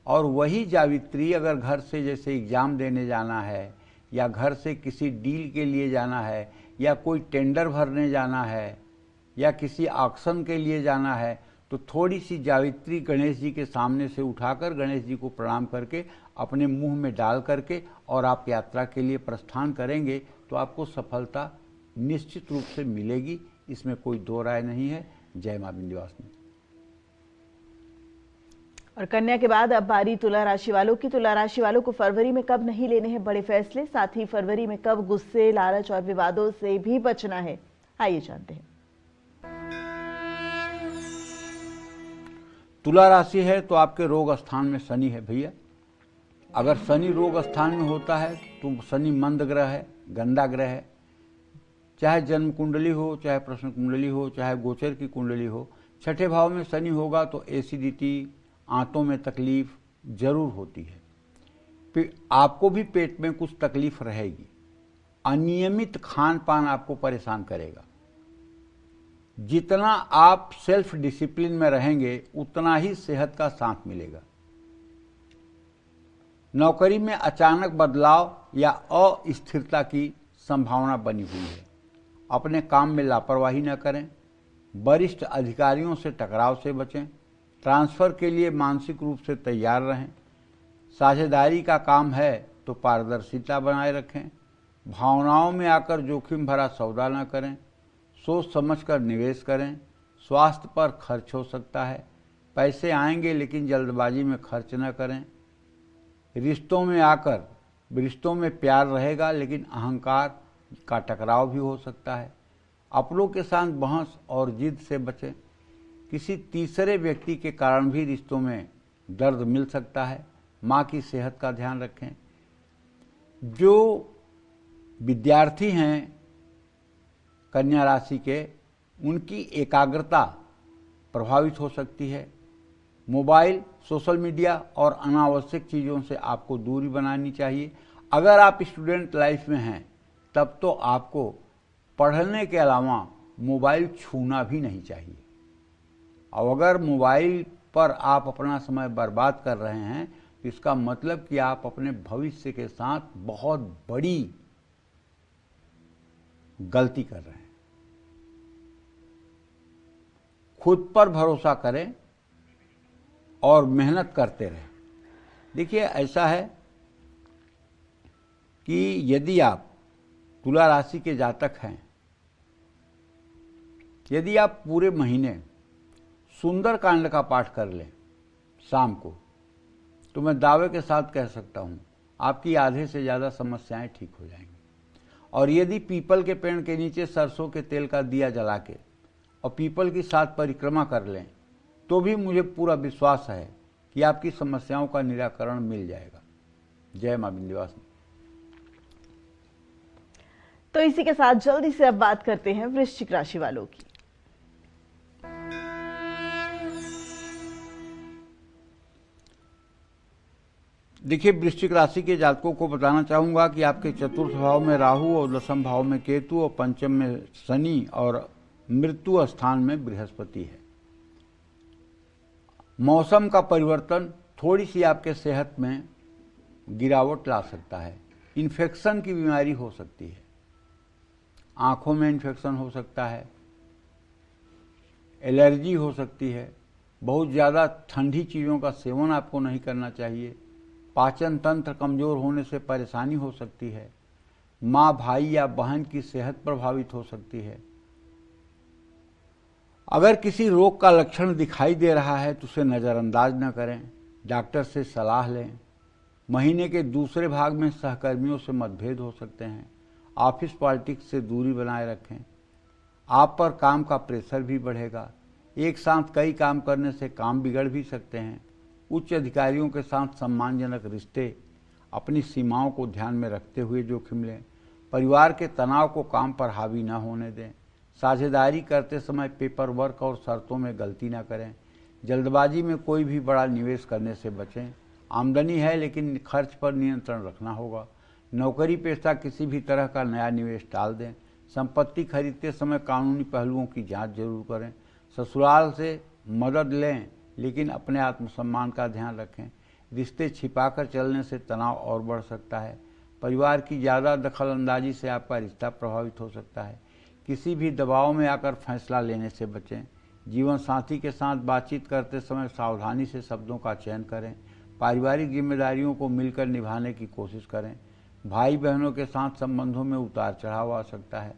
और वही जावित्री अगर घर से जैसे एग्ज़ाम देने जाना है या घर से किसी डील के लिए जाना है या कोई टेंडर भरने जाना है या किसी ऑक्शन के लिए जाना है तो थोड़ी सी जावित्री गणेश जी के सामने से उठाकर गणेश जी को प्रणाम करके अपने मुंह में डाल करके और आप यात्रा के लिए प्रस्थान करेंगे तो आपको सफलता निश्चित रूप से मिलेगी, इसमें कोई दो राय नहीं है। जय मां विंध्यवासिनी। और कन्या के बाद अब बारी तुला राशि वालों की। तुला राशि वालों को फरवरी में कब नहीं लेने हैं बड़े फैसले, साथ ही फरवरी में कब गुस्से, लालच और विवादों से भी बचना है, आइए जानते हैं। तुला राशि है तो आपके रोग स्थान में शनि है भैया। अगर शनि रोग स्थान में होता है तो शनि मंद ग्रह है, गंदा ग्रह है। चाहे जन्म कुंडली हो, चाहे प्रश्न कुंडली हो, चाहे गोचर की कुंडली हो, छठे भाव में शनि होगा तो एसिडिटी, आंतों में तकलीफ जरूर होती है। फिर आपको भी पेट में कुछ तकलीफ रहेगी। अनियमित खान पान आपको परेशान करेगा। जितना आप सेल्फ डिसिप्लिन में रहेंगे उतना ही सेहत का साथ मिलेगा। नौकरी में अचानक बदलाव या अस्थिरता की संभावना बनी हुई है। अपने काम में लापरवाही न करें। वरिष्ठ अधिकारियों से टकराव से बचें। ट्रांसफर के लिए मानसिक रूप से तैयार रहें। साझेदारी का काम है तो पारदर्शिता बनाए रखें। भावनाओं में आकर जोखिम भरा सौदा न करें। सोच समझकर निवेश करें। स्वास्थ्य पर खर्च हो सकता है। पैसे आएंगे लेकिन जल्दबाजी में खर्च न करें। रिश्तों में प्यार रहेगा लेकिन अहंकार का टकराव भी हो सकता है। अपनों के साथ बहस और जिद से बचें। किसी तीसरे व्यक्ति के कारण भी रिश्तों में दर्द मिल सकता है। माँ की सेहत का ध्यान रखें। जो विद्यार्थी हैं कन्या राशि के, उनकी एकाग्रता प्रभावित हो सकती है। मोबाइल, सोशल मीडिया और अनावश्यक चीज़ों से आपको दूरी बनानी चाहिए। अगर आप स्टूडेंट लाइफ में हैं तब तो आपको पढ़ने के अलावा मोबाइल छूना भी नहीं चाहिए। और अगर मोबाइल पर आप अपना समय बर्बाद कर रहे हैं तो इसका मतलब कि आप अपने भविष्य के साथ बहुत बड़ी गलती कर रहे हैं। खुद पर भरोसा करें और मेहनत करते रहें। देखिए ऐसा है कि यदि आप तुला राशि के जातक हैं, यदि आप पूरे महीने सुंदर कांड का पाठ कर लें शाम को, तो मैं दावे के साथ कह सकता हूं आपकी आधे से ज़्यादा समस्याएं ठीक हो जाएंगी। और यदि पीपल के पेड़ के नीचे सरसों के तेल का दिया जला के और पीपल की साथ परिक्रमा कर लें तो भी मुझे पूरा विश्वास है कि आपकी समस्याओं का निराकरण मिल जाएगा। जय मां विंध्यवासिनी। तो इसी के साथ जल्दी से अब बात करते हैं वृश्चिक राशि वालों की। देखिए वृश्चिक राशि के जातकों को बताना चाहूंगा कि आपके चतुर्थ भाव में राहु और दशम भाव में केतु और पंचम में शनि और मृत्यु स्थान में बृहस्पति है। मौसम का परिवर्तन थोड़ी सी आपके सेहत में गिरावट ला सकता है। इन्फेक्शन की बीमारी हो सकती है। आंखों में इन्फेक्शन हो सकता है। एलर्जी हो सकती है। बहुत ज़्यादा ठंडी चीज़ों का सेवन आपको नहीं करना चाहिए। पाचन तंत्र कमज़ोर होने से परेशानी हो सकती है। माँ, भाई या बहन की सेहत प्रभावित हो सकती है। अगर किसी रोग का लक्षण दिखाई दे रहा है तो उसे नज़रअंदाज न करें, डॉक्टर से सलाह लें। महीने के दूसरे भाग में सहकर्मियों से मतभेद हो सकते हैं। ऑफिस पॉलिटिक्स से दूरी बनाए रखें। आप पर काम का प्रेशर भी बढ़ेगा। एक साथ कई काम करने से काम बिगड़ भी सकते हैं। उच्च अधिकारियों के साथ सम्मानजनक रिश्ते, अपनी सीमाओं को ध्यान में रखते हुए जोखिम लें। परिवार के तनाव को काम पर हावी न होने दें। साझेदारी करते समय पेपर वर्क और शर्तों में गलती न करें। जल्दबाजी में कोई भी बड़ा निवेश करने से बचें। आमदनी है लेकिन खर्च पर नियंत्रण रखना होगा। नौकरी पेशा किसी भी तरह का नया निवेश टाल दें। संपत्ति खरीदते समय कानूनी पहलुओं की जांच जरूर करें। ससुराल से मदद लें लेकिन अपने आत्मसम्मान का ध्यान रखें। रिश्ते छिपाकर चलने से तनाव और बढ़ सकता है। परिवार की ज़्यादा दखलंदाजी से आपका रिश्ता प्रभावित हो सकता है। किसी भी दबाव में आकर फैसला लेने से बचें। जीवन साथी के साथ बातचीत करते समय सावधानी से शब्दों का चयन करें। पारिवारिक जिम्मेदारियों को मिलकर निभाने की कोशिश करें। भाई बहनों के साथ संबंधों में उतार चढ़ाव आ सकता है।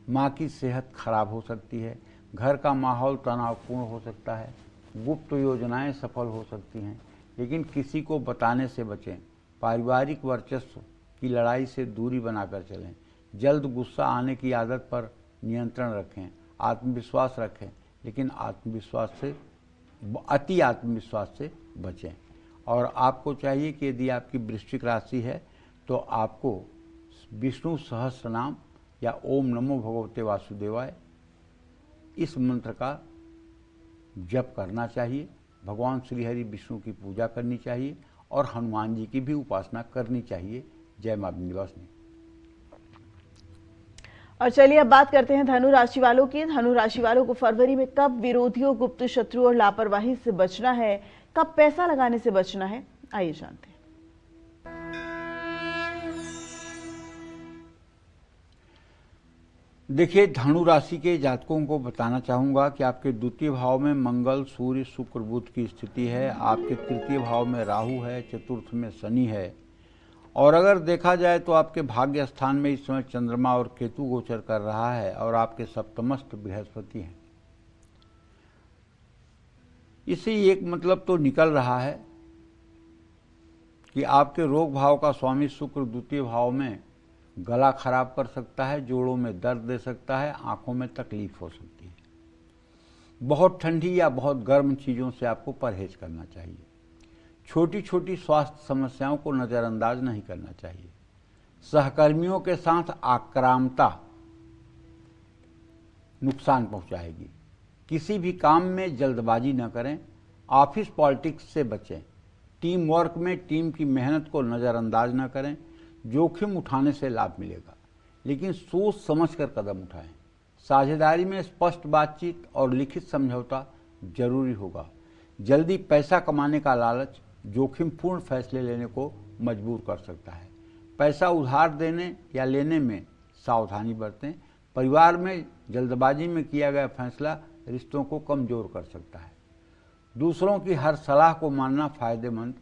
माँ की सेहत खराब हो सकती है। घर का माहौल तनावपूर्ण हो सकता है। गुप्त योजनाएं सफल हो सकती हैं लेकिन किसी को बताने से बचें। पारिवारिक वर्चस्व की लड़ाई से दूरी बनाकर चलें। जल्द गुस्सा आने की आदत पर नियंत्रण रखें। आत्मविश्वास रखें लेकिन अति आत्मविश्वास से बचें। और आपको चाहिए कि यदि आपकी वृश्चिक राशि है तो आपको विष्णु सहस्त्र नाम या ओम नमो भगवते वासुदेवाय इस मंत्र का जप करना चाहिए। भगवान श्री हरि विष्णु की पूजा करनी चाहिए और हनुमान जी की भी उपासना करनी चाहिए। जय मां विंध्यवासिनी। और चलिए अब बात करते हैं धनु राशि वालों की। धनु राशि वालों को फरवरी में कब विरोधियों, गुप्त शत्रुओं और लापरवाही से बचना है, कब पैसा लगाने से बचना है, आइए जानते हैं। देखिए, धनु राशि के जातकों को बताना चाहूंगा कि आपके द्वितीय भाव में मंगल, सूर्य, शुक्र, बुध की स्थिति है। आपके तृतीय भाव में राहु है, चतुर्थ में शनि है। और अगर देखा जाए तो आपके भाग्य स्थान में इस समय चंद्रमा और केतु गोचर कर रहा है और आपके सप्तमस्थ बृहस्पति हैं। इससे एक मतलब तो निकल रहा है कि आपके रोग भाव का स्वामी शुक्र द्वितीय भाव में गला खराब कर सकता है, जोड़ों में दर्द दे सकता है, आंखों में तकलीफ हो सकती है। बहुत ठंडी या बहुत गर्म चीज़ों से आपको परहेज करना चाहिए। छोटी छोटी स्वास्थ्य समस्याओं को नज़रअंदाज नहीं करना चाहिए। सहकर्मियों के साथ आक्रामकता नुकसान पहुंचाएगी। किसी भी काम में जल्दबाजी न करें। ऑफिस पॉलिटिक्स से बचें। टीम वर्क में टीम की मेहनत को नज़रअंदाज न करें। जोखिम उठाने से लाभ मिलेगा लेकिन सोच समझकर कदम उठाएं। साझेदारी में स्पष्ट बातचीत और लिखित समझौता जरूरी होगा। जल्दी पैसा कमाने का लालच जोखिमपूर्ण फैसले लेने को मजबूर कर सकता है। पैसा उधार देने या लेने में सावधानी बरतें। परिवार में जल्दबाजी में किया गया फैसला रिश्तों को कमजोर कर सकता है। दूसरों की हर सलाह को मानना फायदेमंद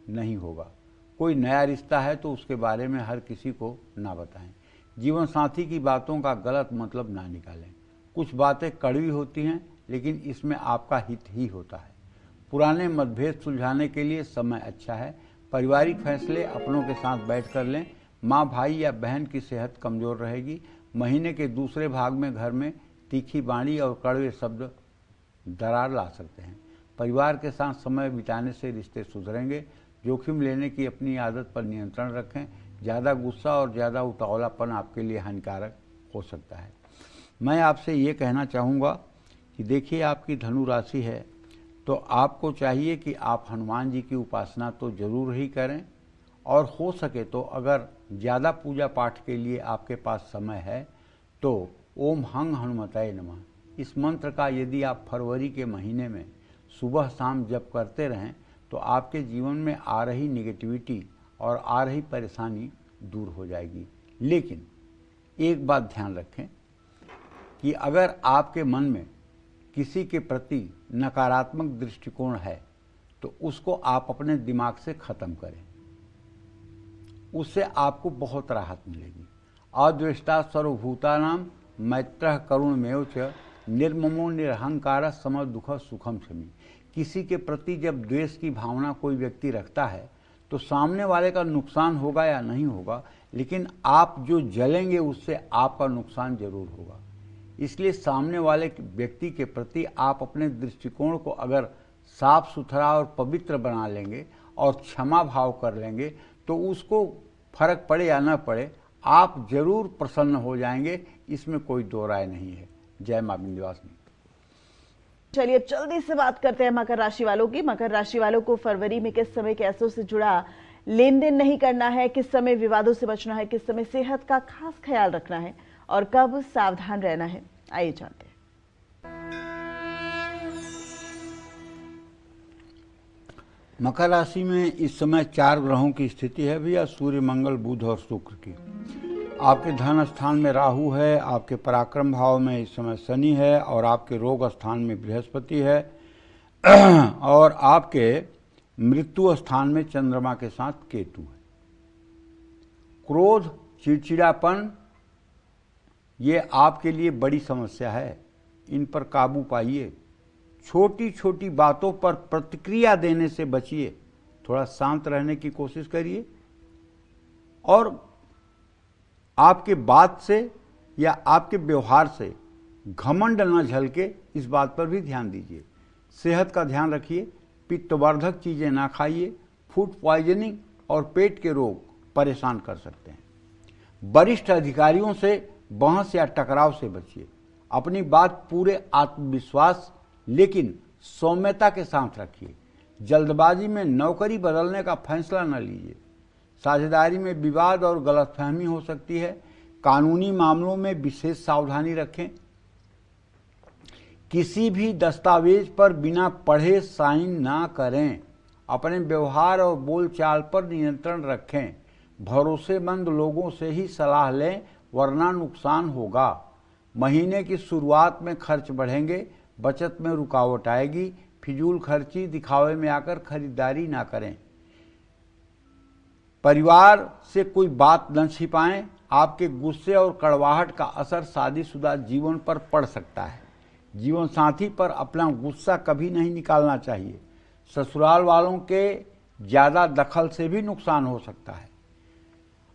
नहीं होगा। कोई नया रिश्ता है तो उसके बारे में हर किसी को ना बताएं। जीवन साथी की बातों का गलत मतलब ना निकालें। कुछ बातें कड़वी होती हैं लेकिन इसमें आपका हित ही होता है। पुराने मतभेद सुलझाने के लिए समय अच्छा है। पारिवारिक फैसले अपनों के साथ बैठ कर लें। माँ, भाई या बहन की सेहत कमज़ोर रहेगी। महीने के दूसरे भाग में घर में तीखी बाणी और कड़वे शब्द दरार ला सकते हैं। परिवार के साथ समय बिताने से रिश्ते सुधरेंगे। जोखिम लेने की अपनी आदत पर नियंत्रण रखें। ज़्यादा गुस्सा और ज़्यादा उतावलापन आपके लिए हानिकारक हो सकता है। मैं आपसे ये कहना चाहूँगा कि देखिए, आपकी धनु राशि है तो आपको चाहिए कि आप हनुमान जी की उपासना तो ज़रूर ही करें और हो सके तो अगर ज़्यादा पूजा पाठ के लिए आपके पास समय है तो ओम हंग हनुमताय नमः इस मंत्र का यदि आप फरवरी के महीने में सुबह शाम जप करते रहें तो आपके जीवन में आ रही निगेटिविटी और आ रही परेशानी दूर हो जाएगी। लेकिन एक बात ध्यान रखें कि अगर आपके मन में किसी के प्रति नकारात्मक दृष्टिकोण है तो उसको आप अपने दिमाग से ख़त्म करें। उससे आपको बहुत राहत मिलेगी। अद्वेष्टा सर्वभूतानां मैत्रः करुणमेव च निर्ममो निरहंकार सम दुख सुखम क्षमी। किसी के प्रति जब द्वेष की भावना कोई व्यक्ति रखता है तो सामने वाले का नुकसान होगा या नहीं होगा, लेकिन आप जो जलेंगे उससे आपका नुकसान जरूर होगा। इसलिए सामने वाले व्यक्ति के प्रति आप अपने दृष्टिकोण को अगर साफ सुथरा और पवित्र बना लेंगे और क्षमा भाव कर लेंगे तो उसको फर्क पड़े या न पड़े आप जरूर प्रसन्न हो जाएंगे। इसमें कोई दो राय नहीं है। जय मां विंध्यवासिनी। चलिए अब जल्दी से बात करते हैं मकर राशि वालों की। मकर राशि वालों को फरवरी में किस समय कैसों से जुड़ा लेन देन नहीं करना है, किस समय विवादों से बचना है, किस समय सेहत का खास ख्याल रखना है और कब सावधान रहना है, आइए जानते हैं। मकर राशि में इस समय 4 ग्रहों की स्थिति है भैया, सूर्य, मंगल, बुध और शुक्र की। आपके धन स्थान में राहु है, आपके पराक्रम भाव में इस समय शनि है और आपके रोग स्थान में बृहस्पति है और आपके मृत्यु स्थान में चंद्रमा के साथ केतु है। क्रोध, चिड़चिड़ापन ये आपके लिए बड़ी समस्या है, इन पर काबू पाइए। छोटी छोटी बातों पर प्रतिक्रिया देने से बचिए, थोड़ा शांत रहने की कोशिश करिए और आपके बात से या आपके व्यवहार से घमंड न झलके, इस बात पर भी ध्यान दीजिए। सेहत का ध्यान रखिए, पित्तवर्धक चीज़ें ना खाइए, फूड पॉइजनिंग और पेट के रोग परेशान कर सकते हैं। वरिष्ठ अधिकारियों से बहस या टकराव से बचिए। अपनी बात पूरे आत्मविश्वास लेकिन सौम्यता के साथ रखिए। जल्दबाजी में नौकरी बदलने का फैसला न लीजिए। साझेदारी में विवाद और गलतफहमी हो सकती है। कानूनी मामलों में विशेष सावधानी रखें। किसी भी दस्तावेज पर बिना पढ़े साइन ना करें। अपने व्यवहार और बोलचाल पर नियंत्रण रखें। भरोसेमंद लोगों से ही सलाह लें, वरना नुकसान होगा। महीने की शुरुआत में खर्च बढ़ेंगे, बचत में रुकावट आएगी। फिजूल खर्ची, दिखावे में आकर खरीदारी ना करें। परिवार से कोई बात न छिपाएं। आपके गुस्से और कड़वाहट का असर शादीशुदा जीवन पर पड़ सकता है। जीवन साथी पर अपना गुस्सा कभी नहीं निकालना चाहिए। ससुराल वालों के ज़्यादा दखल से भी नुकसान हो सकता है।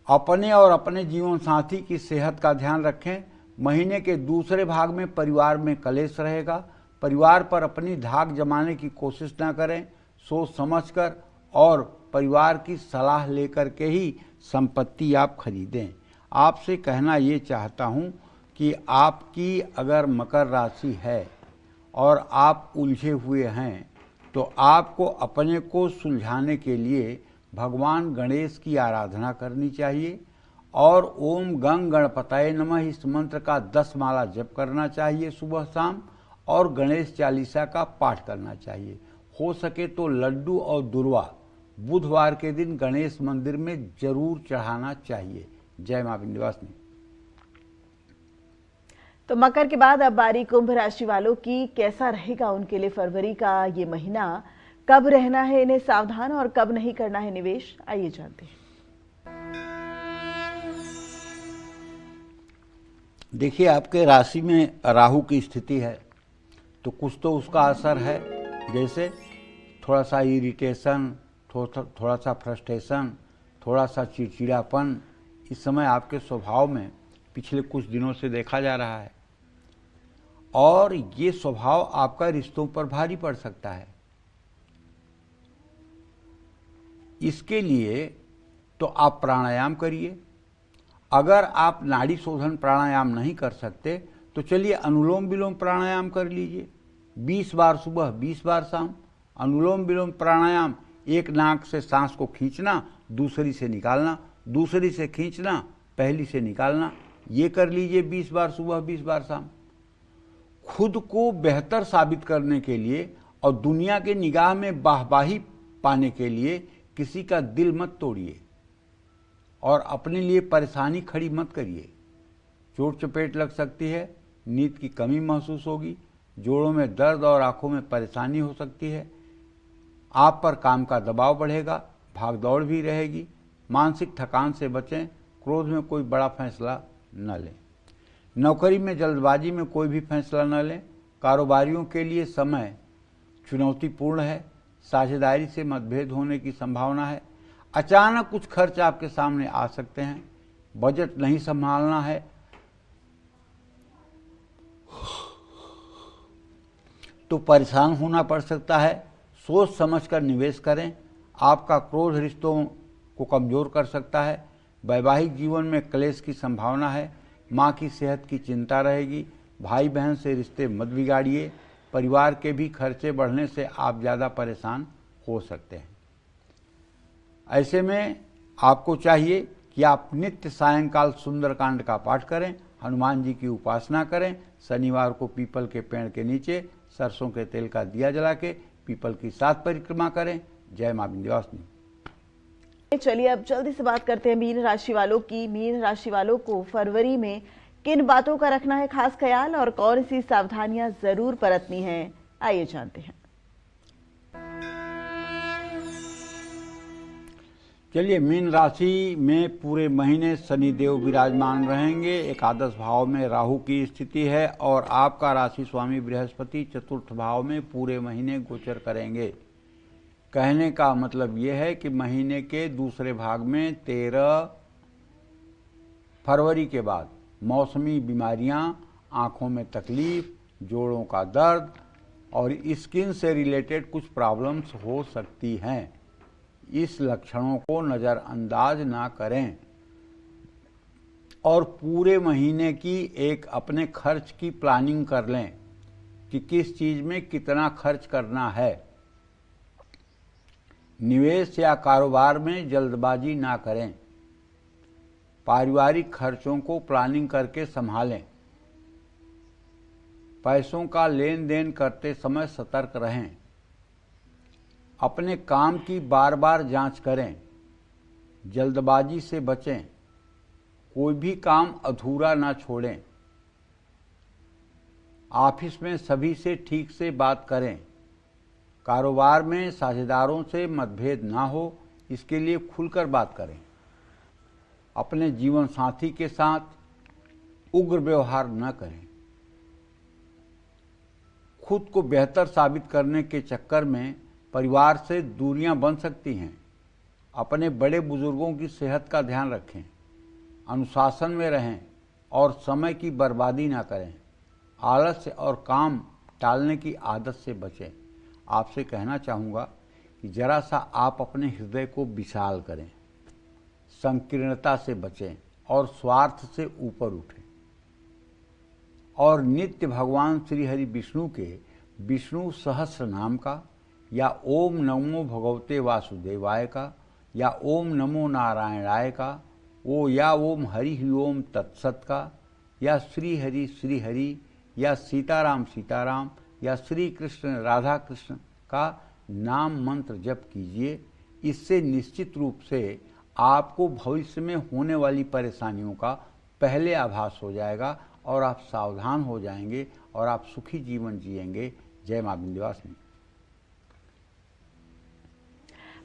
अपने और अपने जीवन साथी की सेहत का ध्यान रखें। महीने के दूसरे भाग में परिवार में कलेश रहेगा। परिवार पर अपनी धाक जमाने की कोशिश ना करें। सोच समझकर और परिवार की सलाह लेकर के ही संपत्ति आप खरीदें। आपसे कहना ये चाहता हूँ कि आपकी अगर मकर राशि है और आप उलझे हुए हैं तो आपको अपने को सुलझाने के लिए भगवान गणेश की आराधना करनी चाहिए और ओम गंग गणपतये नमः इस मंत्र का 10 माला जप करना चाहिए सुबह शाम और गणेश चालीसा का पाठ करना चाहिए। हो सके तो लड्डू और दुर्वा बुधवार के दिन गणेश मंदिर में जरूर चढ़ाना चाहिए। जय मां विंध्यवासिनी। तो मकर के बाद अब बारी कुंभ राशि वालों की। कैसा रहेगा उनके लिए फरवरी का ये महीना, कब रहना है इन्हें सावधान और कब नहीं करना है निवेश, आइए जानते हैं। देखिए, आपके राशि में राहु की स्थिति है तो कुछ तो उसका असर है, जैसे थोड़ा सा इरिटेशन, थोड़ा सा फ्रस्ट्रेशन, थोड़ा सा चिड़चिड़ापन इस समय आपके स्वभाव में पिछले कुछ दिनों से देखा जा रहा है और ये स्वभाव आपका रिश्तों पर भारी पड़ सकता है। इसके लिए तो आप प्राणायाम करिए। अगर आप नाड़ी शोधन प्राणायाम नहीं कर सकते तो चलिए अनुलोम विलोम प्राणायाम कर लीजिए। 20 बार सुबह, 20 बार शाम। अनुलोम विलोम प्राणायाम, एक नाक से सांस को खींचना, दूसरी से निकालना, दूसरी से खींचना, पहली से निकालना, ये कर लीजिए 20 बार सुबह, 20 बार शाम। खुद को बेहतर साबित करने के लिए और दुनिया के निगाह में वाहवाही पाने के लिए किसी का दिल मत तोड़िए और अपने लिए परेशानी खड़ी मत करिए। चोट चपेट लग सकती है, नींद की कमी महसूस होगी, जोड़ों में दर्द और आंखों में परेशानी हो सकती है। आप पर काम का दबाव बढ़ेगा, भागदौड़ भी रहेगी। मानसिक थकान से बचें। क्रोध में कोई बड़ा फैसला न लें। नौकरी में जल्दबाजी में कोई भी फैसला न लें। कारोबारियों के लिए समय चुनौतीपूर्ण है। साझेदारी से मतभेद होने की संभावना है। अचानक कुछ खर्च आपके सामने आ सकते हैं। बजट नहीं संभालना है। तो परेशान होना पड़ सकता है। सोच समझकर निवेश करें। आपका क्रोध रिश्तों को कमजोर कर सकता है। वैवाहिक जीवन में क्लेश की संभावना है। माँ की सेहत की चिंता रहेगी। भाई बहन से रिश्ते मत बिगाड़िए। परिवार के भी खर्चे बढ़ने से आप ज़्यादा परेशान हो सकते हैं। ऐसे में आपको चाहिए कि आप नित्य सायंकाल सुंदरकांड का पाठ करें, हनुमान जी की उपासना करें, शनिवार को पीपल के पेड़ के नीचे सरसों के तेल का दिया जला के पीपल की 7 परिक्रमा करें। जय मां विंध्यवासिनी। चलिए अब जल्दी से बात करते हैं मीन राशि वालों की। मीन राशि वालों को फरवरी में किन बातों का रखना है खास ख्याल और कौन सी सावधानियां जरूर बरतनी है, आइए जानते हैं। चलिए, मीन राशि में पूरे महीने शनिदेव विराजमान रहेंगे। एकादश भाव में राहु की स्थिति है और आपका राशि स्वामी बृहस्पति चतुर्थ भाव में पूरे महीने गोचर करेंगे। कहने का मतलब ये है कि महीने के दूसरे भाग में 13 फरवरी के बाद मौसमी बीमारियां, आंखों में तकलीफ, जोड़ों का दर्द और स्किन से रिलेटेड कुछ प्रॉब्लम्स हो सकती हैं। इस लक्षणों को नज़रअंदाज ना करें और पूरे महीने की एक अपने खर्च की प्लानिंग कर लें कि किस चीज़ में कितना खर्च करना है। निवेश या कारोबार में जल्दबाजी ना करें। पारिवारिक खर्चों को प्लानिंग करके संभालें। पैसों का लेन देन करते समय सतर्क रहें। अपने काम की बार बार जांच करें। जल्दबाजी से बचें। कोई भी काम अधूरा ना छोड़ें। ऑफिस में सभी से ठीक से बात करें। कारोबार में साझेदारों से मतभेद ना हो, इसके लिए खुलकर बात करें। अपने जीवन साथी के साथ उग्र व्यवहार न करें। खुद को बेहतर साबित करने के चक्कर में परिवार से दूरियां बन सकती हैं। अपने बड़े बुजुर्गों की सेहत का ध्यान रखें। अनुशासन में रहें और समय की बर्बादी ना करें। आलस्य और काम टालने की आदत से बचें। आपसे कहना चाहूँगा कि जरा सा आप अपने हृदय को विशाल करें, संकीर्णता से बचें और स्वार्थ से ऊपर उठें और नित्य भगवान श्री हरि विष्णु के विष्णु सहस्र नाम का या ओम नमो भगवते वासुदेवाय का या ओम नमो नारायणाय का या ओम हरि ओम तत्सत का या श्री हरि या सीताराम सीताराम या श्री कृष्ण राधा कृष्ण का नाम मंत्र जप कीजिए। इससे निश्चित रूप से आपको भविष्य में होने वाली परेशानियों का पहले आभास हो जाएगा और आप सावधान हो जाएंगे और आप सुखी जीवन जिएंगे। जय मां विंध्यवासिनी।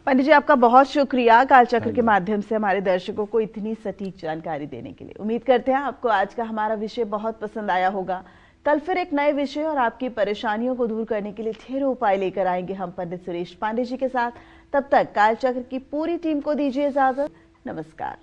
पंडित जी, आपका बहुत शुक्रिया कालचक्र के माध्यम से हमारे दर्शकों को इतनी सटीक जानकारी देने के लिए। उम्मीद करते हैं आपको आज का हमारा विषय बहुत पसंद आया होगा। कल फिर एक नए विषय और आपकी परेशानियों को दूर करने के लिए ढेरों उपाय लेकर आएंगे हम पंडित सुरेश पांडे जी के साथ। तब तक कालचक्र की पूरी टीम को दीजिए इजाजत। नमस्कार।